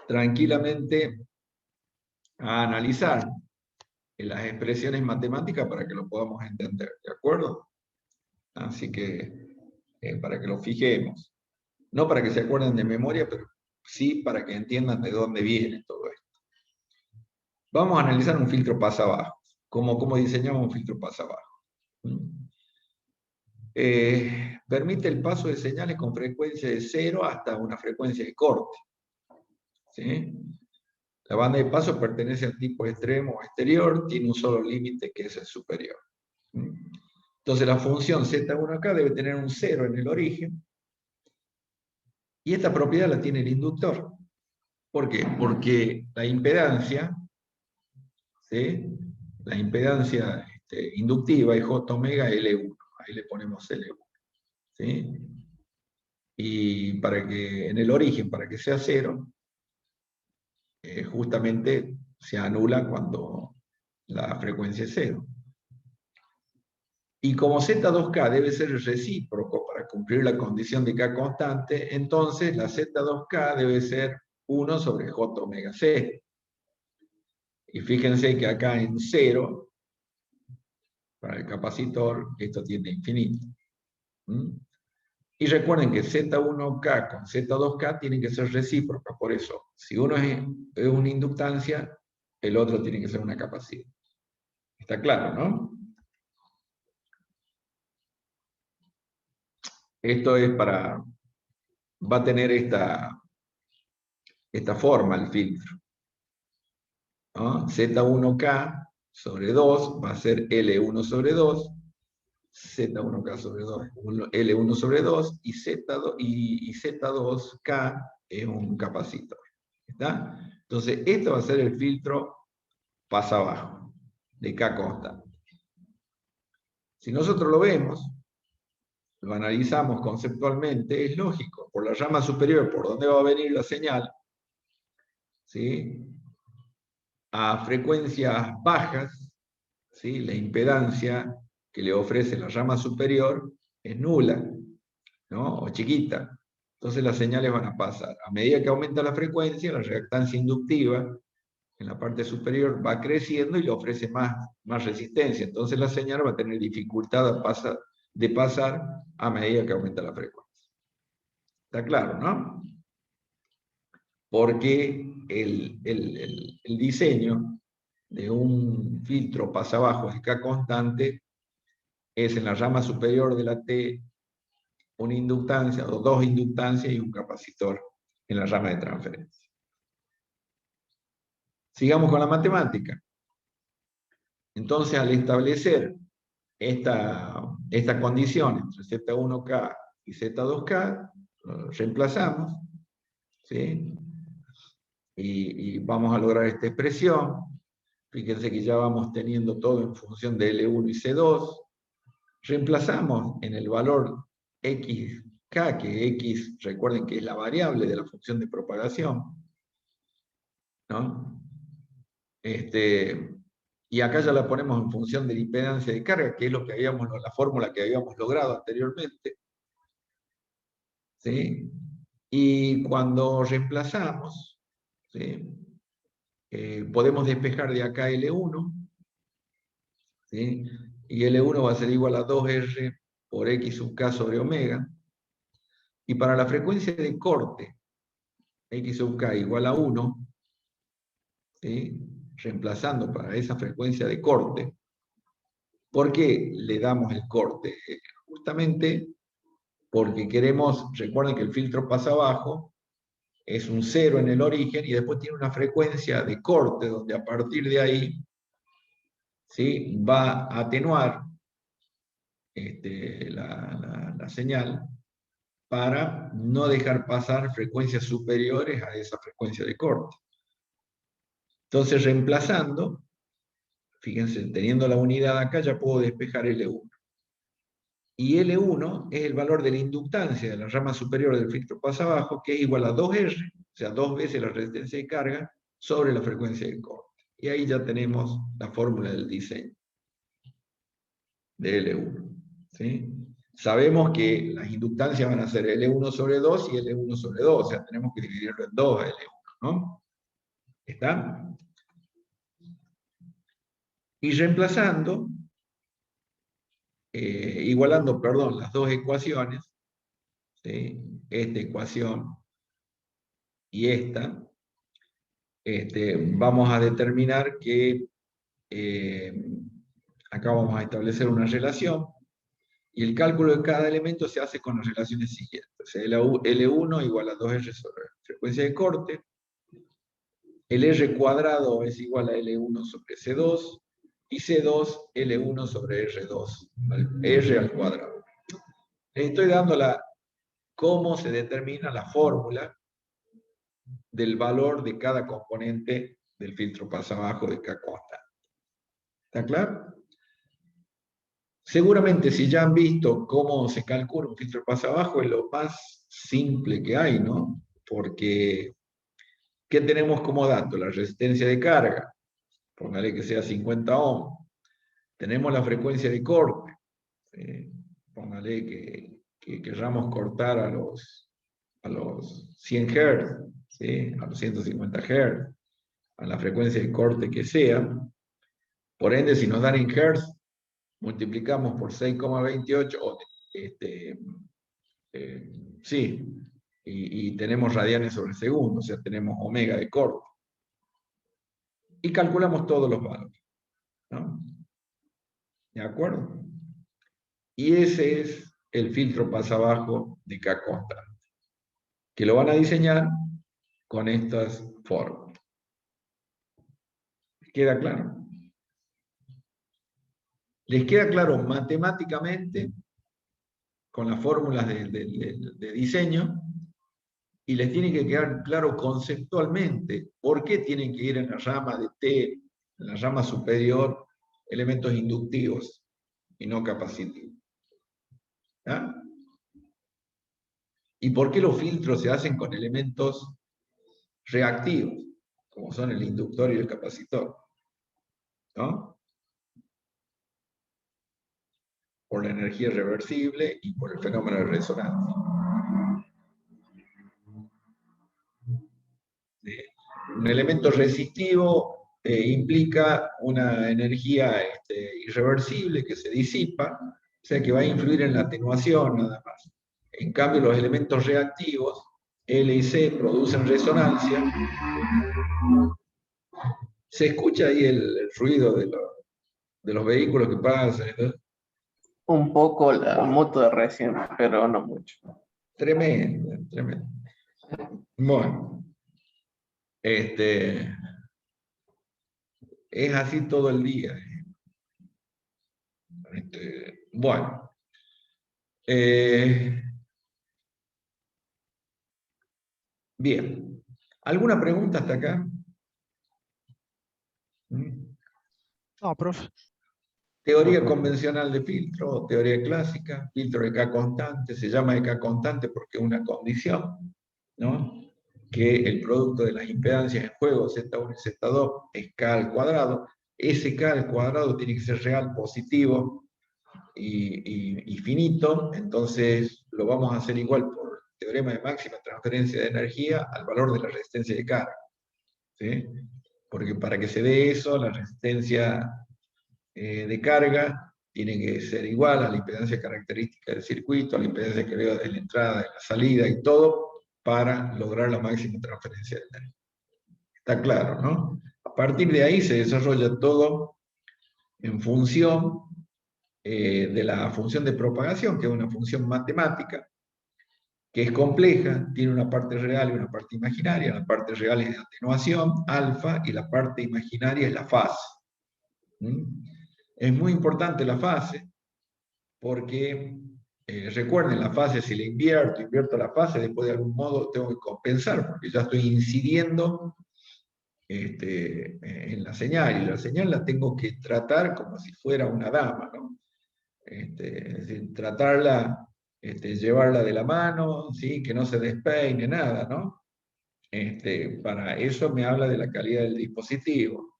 tranquilamente a analizar las expresiones matemáticas para que lo podamos entender, ¿de acuerdo? Así que, para que lo fijemos. No para que se acuerden de memoria, pero sí para que entiendan de dónde viene todo esto. Vamos a analizar un filtro pasabajo. ¿Cómo diseñamos un filtro pasabajo? Permite el paso de señales con frecuencia de 0 hasta una frecuencia de corte. ¿Sí? La banda de paso pertenece al tipo extremo o exterior, tiene un solo límite que es el superior. Entonces la función Z1 acá debe tener un 0 en el origen, y esta propiedad la tiene el inductor. ¿Por qué? Porque la impedancia, ¿sí? La impedancia inductiva es J omega L1. Ahí le ponemos L1. ¿Sí? Y para que, en el origen, para que sea 0, justamente se anula cuando la frecuencia es 0. Y como Z2K debe ser recíproco para cumplir la condición de K constante, entonces la Z2K debe ser 1 sobre J omega C. Y fíjense que acá en 0, para el capacitor, esto tiende a infinito. Y recuerden que Z1K con Z2K tienen que ser recíprocas, por eso, si uno es una inductancia, el otro tiene que ser una capacidad. ¿Está claro, no? Esto es va a tener esta forma el filtro, ¿no? Z1K sobre 2 va a ser L1 sobre 2, Z1K sobre 2 L1 sobre 2, y Z2K es un capacitor. ¿Está? Entonces, esto va a ser el filtro pasabajo de K constante. Si nosotros lo vemos, lo analizamos conceptualmente, es lógico, por la rama superior, por donde va a venir la señal, ¿sí? A frecuencias bajas, ¿sí? La impedancia que le ofrece la rama superior es nula, ¿no? O chiquita. Entonces las señales van a pasar. A medida que aumenta la frecuencia, la reactancia inductiva en la parte superior va creciendo y le ofrece más resistencia. Entonces la señal va a tener dificultad de pasar a medida que aumenta la frecuencia. ¿Está claro, no? Porque el diseño de un filtro pasabajo de K constante es en la rama superior de la T una inductancia o dos inductancias y un capacitor en la rama de transferencia. Sigamos con la matemática. Entonces, al establecer esta condición entre Z1K y Z2K, reemplazamos, ¿sí? Y vamos a lograr esta expresión. Fíjense que ya vamos teniendo todo en función de L1 y C2. Reemplazamos en el valor xk, que x, recuerden que es la variable de la función de propagación, ¿no? Y acá ya la ponemos en función de la impedancia de carga, que es lo que la fórmula que habíamos logrado anteriormente. ¿Sí? Y cuando reemplazamos, ¿sí? Podemos despejar de acá L1, ¿sí? Y L1 va a ser igual a 2R por X sub K sobre omega. Y para la frecuencia de corte, X sub K igual a 1, ¿sí? Reemplazando para esa frecuencia de corte. ¿Por qué le damos el corte? Justamente porque queremos, recuerden que el filtro pasa abajo, es un 0 en el origen y después tiene una frecuencia de corte donde a partir de ahí, ¿sí? Va a atenuar la señal para no dejar pasar frecuencias superiores a esa frecuencia de corte. Entonces, reemplazando, fíjense, teniendo la unidad acá, ya puedo despejar L1. Y L1 es el valor de la inductancia de la rama superior del filtro pasa abajo, que es igual a 2R, o sea, 2 veces la resistencia de carga, sobre la frecuencia de corte. Y ahí ya tenemos la fórmula del diseño de L1. ¿Sí? Sabemos que las inductancias van a ser L1 sobre 2 y L1 sobre 2, o sea, tenemos que dividirlo en 2 a L1, ¿no? ¿Está? Y reemplazando, igualando, perdón, las dos ecuaciones, ¿sí? Esta ecuación y esta, vamos a determinar que acá vamos a establecer una relación y el cálculo de cada elemento se hace con las relaciones siguientes. O sea, L1 igual a 2R sobre frecuencia de corte, el R cuadrado es igual a L1 sobre C2 y C2 L1 sobre R2, R al cuadrado. Les estoy dando cómo se determina la fórmula del valor de cada componente del filtro pasabajo de K constante. ¿Está claro? Seguramente si ya han visto cómo se calcula un filtro pasabajo es lo más simple que hay, ¿no? Porque, ¿qué tenemos como dato? La resistencia de carga, póngale que sea 50 ohms. Tenemos la frecuencia de corte, póngale que querramos cortar a los 100 Hz, ¿sí? A los 150 Hz, a la frecuencia de corte que sea. Por ende, si nos dan en Hz, multiplicamos por 6,28, sí, y tenemos radianes sobre segundo, o sea, tenemos omega de corte. Y calculamos todos los valores, ¿no? ¿De acuerdo? Y ese es el filtro pasabajo de K constante, que lo van a diseñar con estas fórmulas. ¿Queda claro? ¿Les queda claro matemáticamente con las fórmulas de diseño? Y les tiene que quedar claro conceptualmente por qué tienen que ir en la rama de T, en la rama superior, elementos inductivos y no capacitivos. ¿Ah? ¿Y por qué los filtros se hacen con elementos reactivos, como son el inductor y el capacitor? ¿No? Por la energía reversible y por el fenómeno de resonancia. un elemento resistivo implica una energía irreversible que se disipa, o sea que va a influir en la atenuación nada más. En cambio, los elementos reactivos, L y C, producen resonancia. Se escucha ahí el ruido de los vehículos que pasan, ¿no? Un poco la moto de recién, pero no mucho. Tremendo, tremendo. Bueno, es así todo el día. Bueno, bien. ¿Alguna pregunta hasta acá? No, profe. Teoría convencional de filtro, teoría clásica, filtro de K constante, se llama de K constante porque es una condición, ¿no? Que el producto de las impedancias en juego, Z1 y Z2, es K al cuadrado. Ese K al cuadrado tiene que ser real, positivo y finito, entonces lo vamos a hacer igual por teorema de máxima transferencia de energía al valor de la resistencia de carga, ¿sí? Porque para que se dé eso, la resistencia de carga tiene que ser igual a la impedancia característica del circuito, a la impedancia que veo de la entrada, de la salida y todo, para lograr la máxima transferencia de energía. Está claro, ¿no? A partir de ahí se desarrolla todo en función de la función de propagación, que es una función matemática, que es compleja, tiene una parte real y una parte imaginaria. La parte real es de atenuación, alfa, y la parte imaginaria es la fase. Es muy importante la fase, porque recuerden, la fase, si la invierto la fase, después de algún modo tengo que compensar, porque ya estoy incidiendo en la señal, y la señal la tengo que tratar como si fuera una dama, ¿no? Es decir, tratarla, llevarla de la mano, ¿sí? Que no se despeine, nada, ¿no? Para eso me habla de la calidad del dispositivo.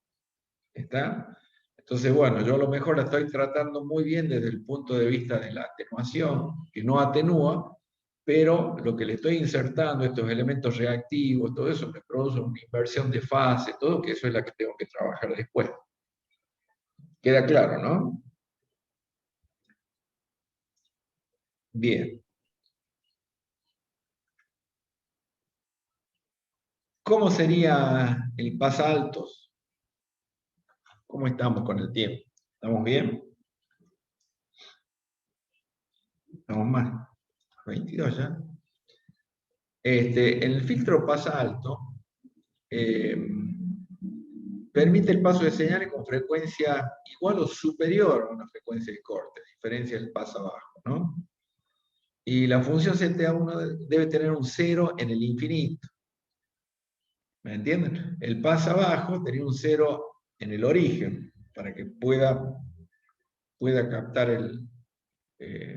¿Está? Entonces, bueno, yo a lo mejor la estoy tratando muy bien desde el punto de vista de la atenuación, que no atenúa, pero lo que le estoy insertando, estos elementos reactivos, todo eso me produce una inversión de fase, todo que eso es la que tengo que trabajar después. ¿Queda claro, no? Bien. ¿Cómo sería el pasaltos? ¿Cómo estamos con el tiempo? ¿Estamos bien? ¿Estamos mal? 22 ya. El filtro pasa alto permite el paso de señales con frecuencia igual o superior a una frecuencia de corte, a diferencia del paso abajo, ¿no? Y la función ZA1 debe tener un 0 en el infinito. ¿Me entienden? El paso abajo tenía un 0 en el origen, para que pueda captar el...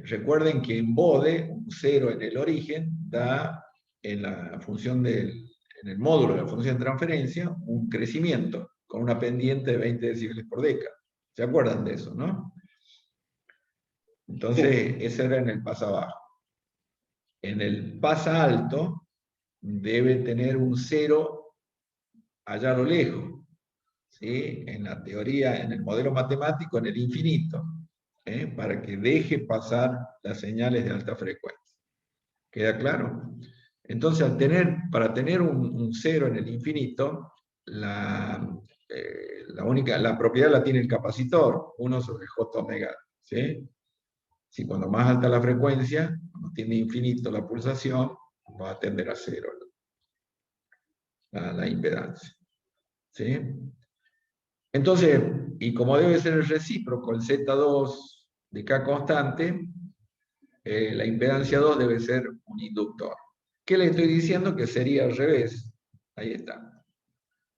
recuerden que en bode, un 0 en el origen da en la función en el módulo de la función de transferencia un crecimiento con una pendiente de 20 decibeles por década. ¿Se acuerdan de eso, no? Entonces, ese era en el pasa abajo. En el pasa alto debe tener un 0 allá a lo lejos, ¿sí? En la teoría, en el modelo matemático, en el infinito, para que deje pasar las señales de alta frecuencia. ¿Queda claro? Entonces, para tener un 0 en el infinito, la propiedad la tiene el capacitor, 1 sobre J omega, ¿sí? Si cuando más alta la frecuencia, cuando tiene infinito la pulsación, va a tender a 0 la impedancia, ¿sí? Entonces, y como debe ser el recíproco, el Z2 de K constante, la impedancia 2 debe ser un inductor. ¿Qué le estoy diciendo? Que sería al revés. Ahí está,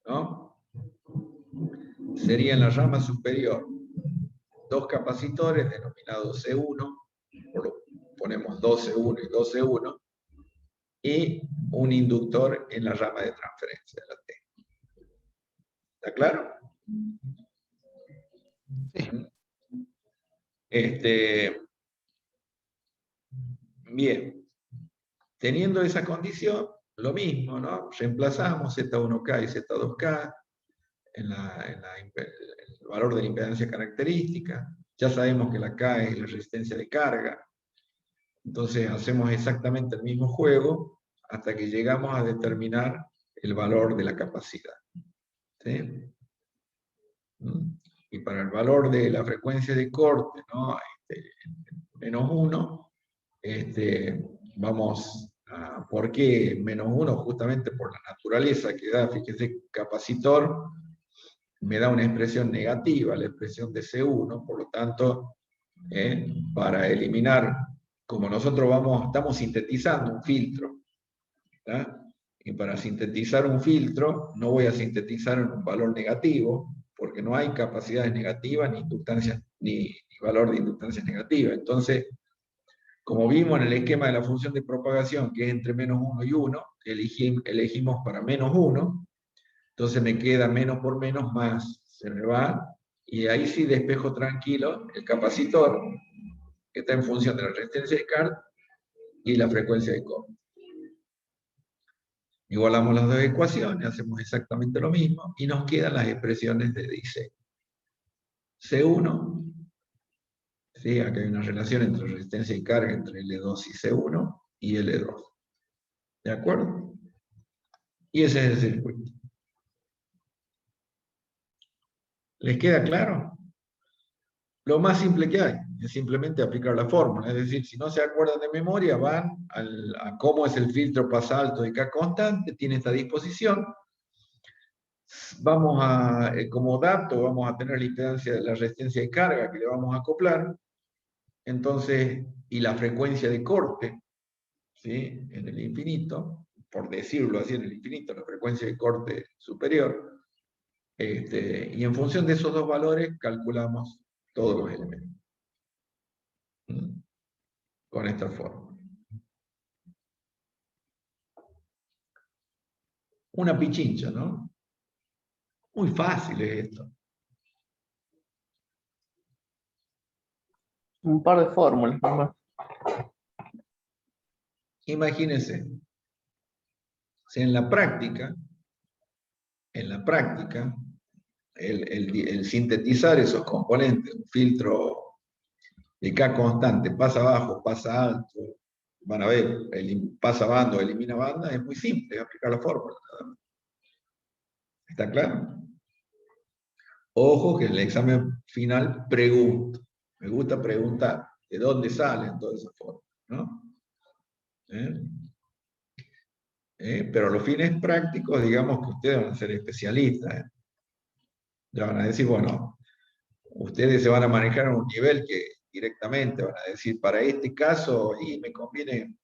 ¿no? Sería en la rama superior dos capacitores denominados C1, ponemos 2C1 y 2C1, y un inductor en la rama de transferencia de la T. ¿Está claro? Sí. Bien. Teniendo esa condición, lo mismo, ¿no? Reemplazamos Z1K y Z2K en el valor de la impedancia característica. Ya sabemos que la K es la resistencia de carga. Entonces hacemos exactamente el mismo juego hasta que llegamos a determinar el valor de la capacidad. ¿Sí? Y para el valor de la frecuencia de corte, ¿no? -1, vamos a, ¿por qué -1? Justamente por la naturaleza que da, fíjese, capacitor me da una expresión negativa, la expresión de C1, por lo tanto, para eliminar, como nosotros estamos sintetizando un filtro, ¿tá? Y para sintetizar un filtro, no voy a sintetizar en un valor negativo, porque no hay capacidades negativas ni inductancias, ni valor de inductancia negativa. Entonces, como vimos en el esquema de la función de propagación, que es entre -1 y 1, elegimos para -1, entonces me queda menos por menos más, se me va, y ahí sí despejo tranquilo el capacitor, que está en función de la resistencia de Carr y la frecuencia de corte. Igualamos las dos ecuaciones, hacemos exactamente lo mismo, y nos quedan las expresiones de diseño. C1, ¿sí? Acá hay una relación entre resistencia y carga entre L2 y C1 y L2. ¿De acuerdo? Y ese es el circuito. ¿Les queda claro? Lo más simple que hay es simplemente aplicar la fórmula. Es decir, si no se acuerdan de memoria, van a cómo es el filtro pasalto de K constante, tiene esta disposición. Vamos a, como dato, vamos a tener la impedancia de la resistencia de carga que le vamos a acoplar. Entonces, y la frecuencia de corte, ¿sí? En el infinito, por decirlo así, en el infinito, la frecuencia de corte superior. Y en función de esos dos valores, calculamos todos los elementos. Con esta forma. Una pichincha, ¿no? Muy fácil es esto. Un par de fórmulas nomás. Imagínense, si en la práctica, el sintetizar esos componentes, un filtro de K constante, pasa bajo, pasa alto, van a ver, pasa banda, elimina banda, es muy simple aplicar la fórmula. ¿Está claro? Ojo que en el examen final pregunto. Me gusta preguntar de dónde salen todas esas fórmulas, ¿no? Pero a los fines prácticos, digamos que ustedes van a ser especialistas. Ya van a decir, bueno, ustedes se van a manejar a un nivel que directamente van a decir, para este caso, y me conviene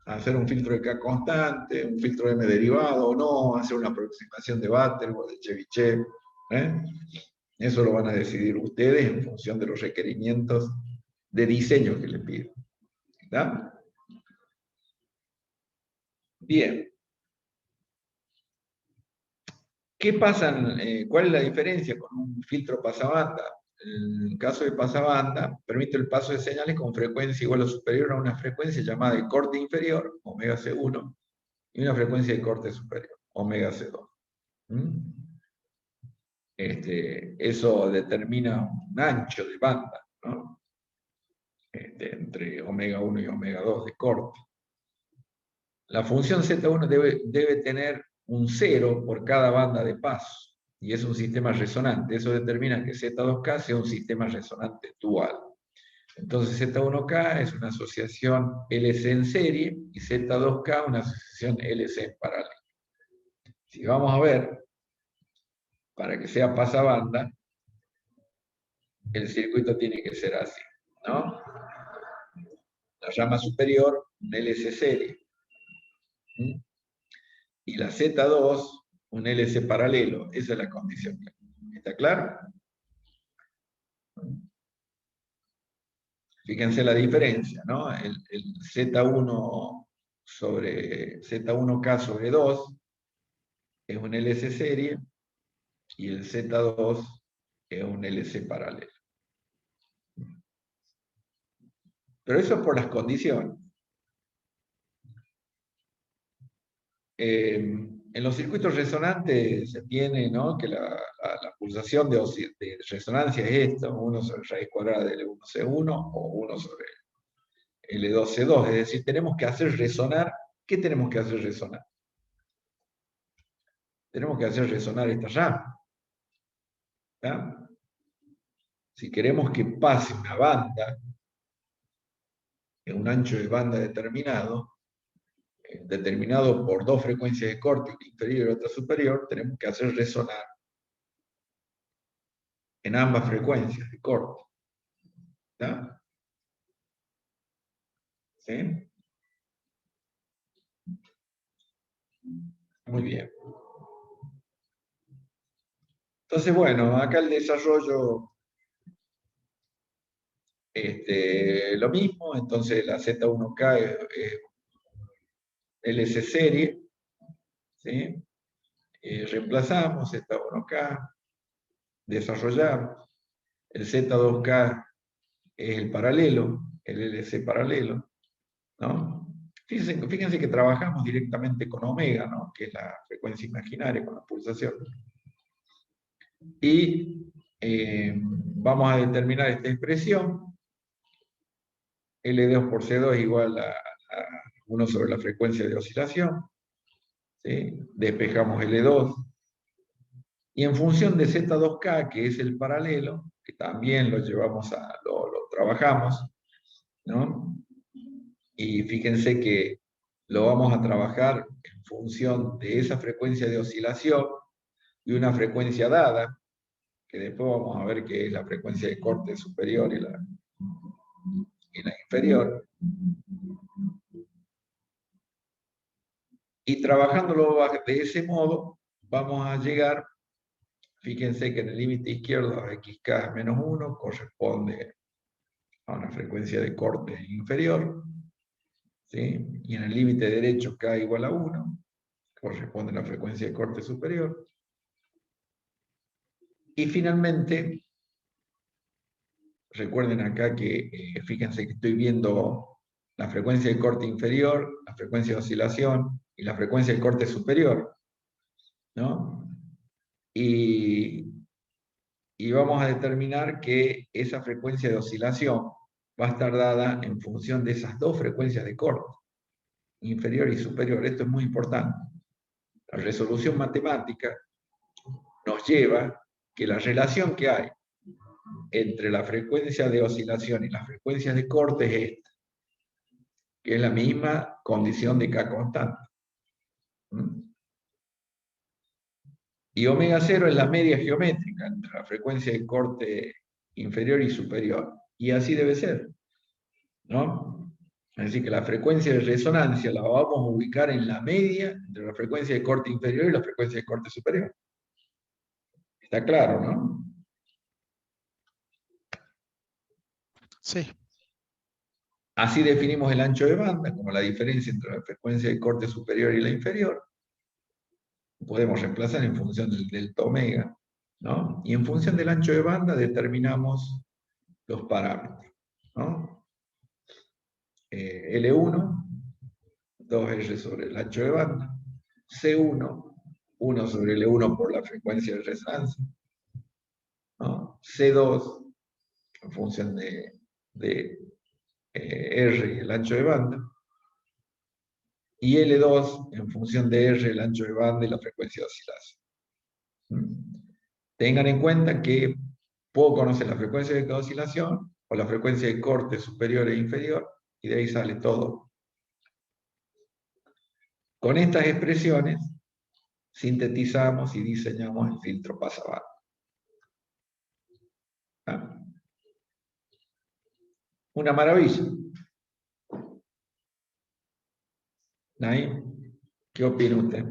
hacer un filtro de K constante, un filtro de M derivado o no, hacer una aproximación de Butterworth, de Chebyshev. Eso lo van a decidir ustedes en función de los requerimientos de diseño que les pido. ¿Está? Bien. ¿Qué pasa? ¿Cuál es la diferencia con un filtro pasabanda? En el caso de pasabanda, permite el paso de señales con frecuencia igual o superior a una frecuencia llamada de corte inferior, omega C1, y una frecuencia de corte superior, omega C2. Eso determina un ancho de banda, ¿no? Entre omega 1 y omega 2 de corte. La función Z1 debe tener un 0 por cada banda de paso, y es un sistema resonante. Eso determina que Z2K sea un sistema resonante dual. Entonces Z1K es una asociación LC en serie y Z2K una asociación LC en paralelo. Si vamos a ver, para que sea pasabanda, el circuito tiene que ser así, ¿no? La rama superior, un LC serie. Y la Z2, un LC paralelo. Esa es la condición. ¿Está claro? Fíjense la diferencia, ¿no? El Z1 sobre Z1K sobre 2 es un LC serie y el Z2 es un LC paralelo. Pero eso es por las condiciones. en los circuitos resonantes se tiene, ¿no?, que la pulsación de resonancia es esta, 1 sobre raíz cuadrada de L1C1 o 1 sobre L2C2, es decir, tenemos que hacer resonar. ¿Qué tenemos que hacer resonar? Tenemos que hacer resonar esta rama. ¿Tá? Si queremos que pase una banda en un ancho de banda determinado, determinado por dos frecuencias de corte, una inferior y otra superior, tenemos que hacer resonar en ambas frecuencias de corte. ¿Tá? ¿Sí? Muy bien. Entonces, bueno, acá el desarrollo, lo mismo, entonces la Z1K es LC serie, ¿sí? Reemplazamos Z1K, desarrollamos, el Z2K es el paralelo, el LC paralelo, ¿no? Fíjense que trabajamos directamente con omega, ¿no?, que es la frecuencia imaginaria con la pulsación. Y vamos a determinar esta expresión, L2 por C2 es igual a 1 sobre la frecuencia de oscilación, ¿sí? Despejamos L2, y en función de Z2K, que es el paralelo, que también lo llevamos lo trabajamos, ¿no? Y fíjense que lo vamos a trabajar en función de esa frecuencia de oscilación y una frecuencia dada, que después vamos a ver que es la frecuencia de corte superior y la inferior. Y trabajándolo de ese modo, vamos a llegar, fíjense que en el límite izquierdo xk menos 1 corresponde a una frecuencia de corte inferior, ¿sí? Y en el límite derecho k igual a 1 corresponde a la frecuencia de corte superior. Y finalmente, recuerden acá que, fíjense que estoy viendo la frecuencia de corte inferior, la frecuencia de oscilación y la frecuencia de corte superior, ¿no? Y vamos a determinar que esa frecuencia de oscilación va a estar dada en función de esas dos frecuencias de corte, inferior y superior. Esto es muy importante. La resolución matemática nos lleva que la relación que hay entre la frecuencia de oscilación y las frecuencias de corte es esta, que es la misma condición de K constante. Y omega 0 es la media geométrica entre la frecuencia de corte inferior y superior. Y así debe ser, ¿no? Es decir, que la frecuencia de resonancia la vamos a ubicar en la media entre la frecuencia de corte inferior y la frecuencia de corte superior. Está claro, ¿no? Sí. Así definimos el ancho de banda como la diferencia entre la frecuencia de corte superior y la inferior. Podemos reemplazar en función del delta omega, ¿no? Y en función del ancho de banda determinamos los parámetros, ¿no? L1, 2R sobre el ancho de banda, C1, 1 sobre L1 por la frecuencia de resonancia, ¿no? C2, en función de R y el ancho de banda, y L2 en función de R, el ancho de banda y la frecuencia de oscilación. Tengan en cuenta que puedo conocer la frecuencia de oscilación o la frecuencia de corte superior e inferior, y de ahí sale todo. Con estas expresiones sintetizamos y diseñamos el filtro pasabanda. ¿Ah? Una maravilla. ¿Naim? ¿Qué opina usted?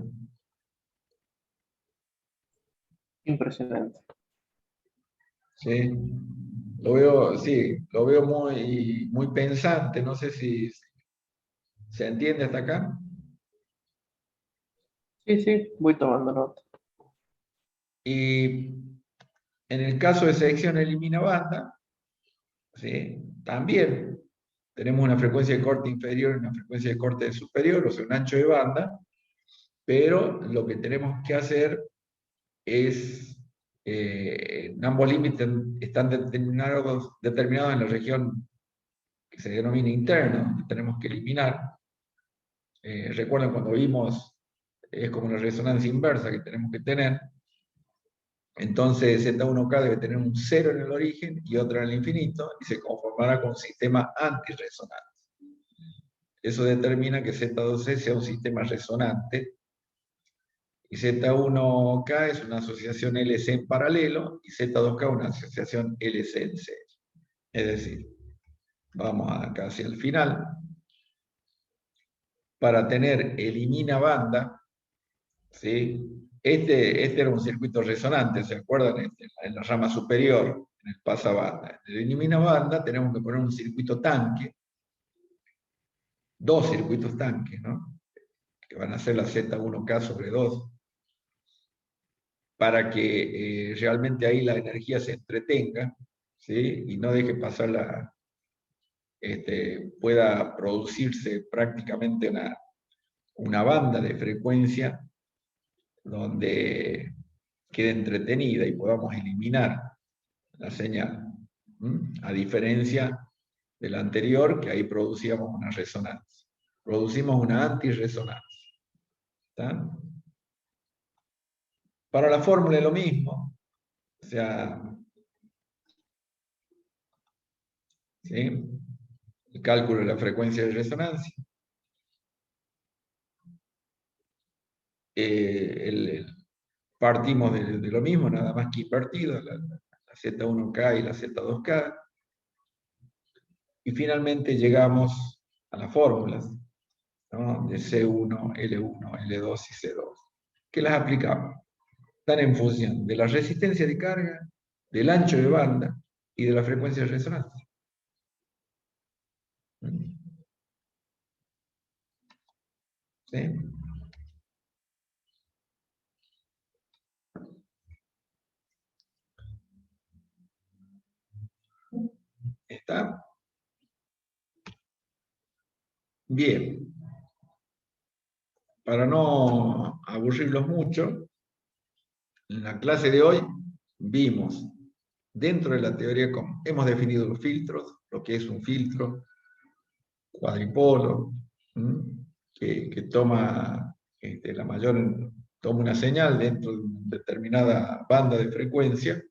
Impresionante. Sí, lo veo muy, muy pensante. No sé si se entiende hasta acá. Sí, sí, voy tomando nota. Y en el caso de selección elimina banda, ¿sí?, también tenemos una frecuencia de corte inferior y una frecuencia de corte superior, o sea, un ancho de banda, pero lo que tenemos que hacer es, ambos límites están determinados en la región que se denomina interna, donde tenemos que eliminar. Recuerden cuando vimos, es como una resonancia inversa que tenemos que tener. Entonces Z1K debe tener un 0 en el origen y otro en el infinito, y se conformará con un sistema antirresonante. Eso determina que Z2C sea un sistema resonante, y Z1K es una asociación LC en paralelo, y Z2K una asociación LC en serie. Es decir, vamos acá hacia el final. Para tener elimina banda, ¿sí? Este era un circuito resonante, ¿se acuerdan? En la rama superior, en el pasabanda. En el elimina banda tenemos que poner un circuito tanque, dos circuitos tanques, ¿no? Que van a ser la Z1K sobre 2, para que realmente ahí la energía se entretenga, ¿sí? Y no deje pasar pueda producirse prácticamente una banda de frecuencia donde quede entretenida y podamos eliminar la señal. A diferencia de la anterior, que ahí producíamos una resonancia. Producimos una antirresonancia. ¿Está? Para la fórmula es lo mismo. O sea, ¿sí? El cálculo de la frecuencia de resonancia. Partimos de lo mismo, nada más que invertido, la Z1K y la Z2K. Y finalmente llegamos a las fórmulas, ¿no? De C1, L1, L2 y C2, que las aplicamos. Están en función de la resistencia de carga, del ancho de banda y de la frecuencia de resonancia. ¿Sí? ¿Está? Bien. Para no aburrirlos mucho, en la clase de hoy vimos, dentro de la teoría, hemos definido los filtros, lo que es un filtro, cuadripolo, que toma toma una señal dentro de una determinada banda de frecuencia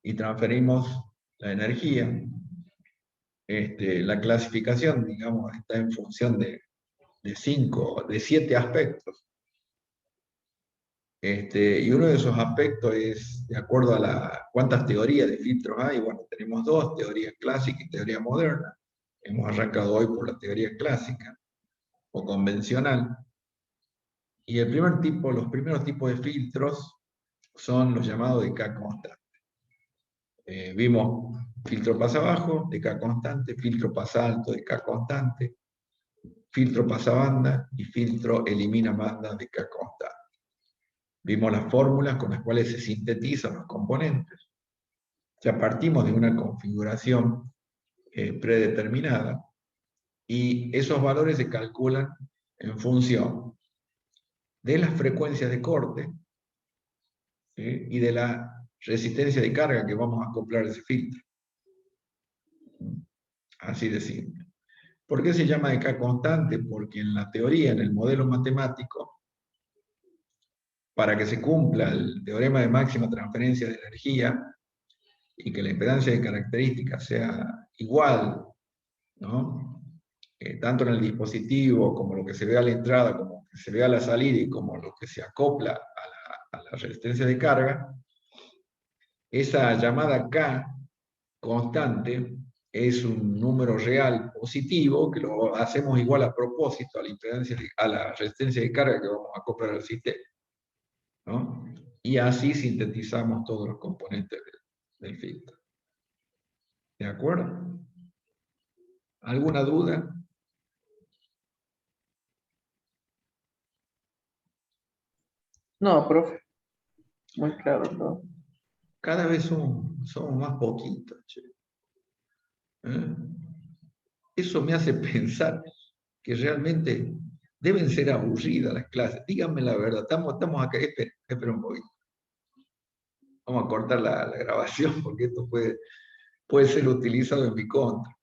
y transferimos la energía. La clasificación, digamos, está en función de 7 aspectos. Y uno de esos aspectos es, de acuerdo a cuántas teorías de filtros hay. Bueno, tenemos dos, teoría clásica y teoría moderna. Hemos arrancado hoy por la teoría clásica o convencional. Y los primeros tipos de filtros son los llamados de K constante. Vimos filtro pasa abajo de K constante, filtro pasa alto de K constante, filtro pasa banda y filtro elimina banda de K constante. Vimos las fórmulas con las cuales se sintetizan los componentes. Ya partimos de una configuración predeterminada y esos valores se calculan en función de las frecuencias de corte, ¿sí? Y de la resistencia de carga que vamos a acoplar a ese filtro. Así de simple. ¿Por qué se llama de K constante? Porque en la teoría, en el modelo matemático, para que se cumpla el teorema de máxima transferencia de energía y que la impedancia de características sea igual, ¿no? Tanto en el dispositivo como lo que se ve a la entrada, como lo que se ve a la salida y como lo que se acopla a la resistencia de carga, esa llamada K constante es un número real positivo que lo hacemos igual a propósito a la resistencia de carga que vamos a acoplar al sistema, ¿no? Y así sintetizamos todos los componentes del filtro. ¿De acuerdo? ¿Alguna duda? No, profe. Muy claro todo. Cada vez somos más poquitos, che. Eso me hace pensar que realmente Deben ser aburridas las clases. Díganme la verdad. Estamos acá. Espera un poquito. Vamos a cortar la grabación porque esto puede ser utilizado en mi contra.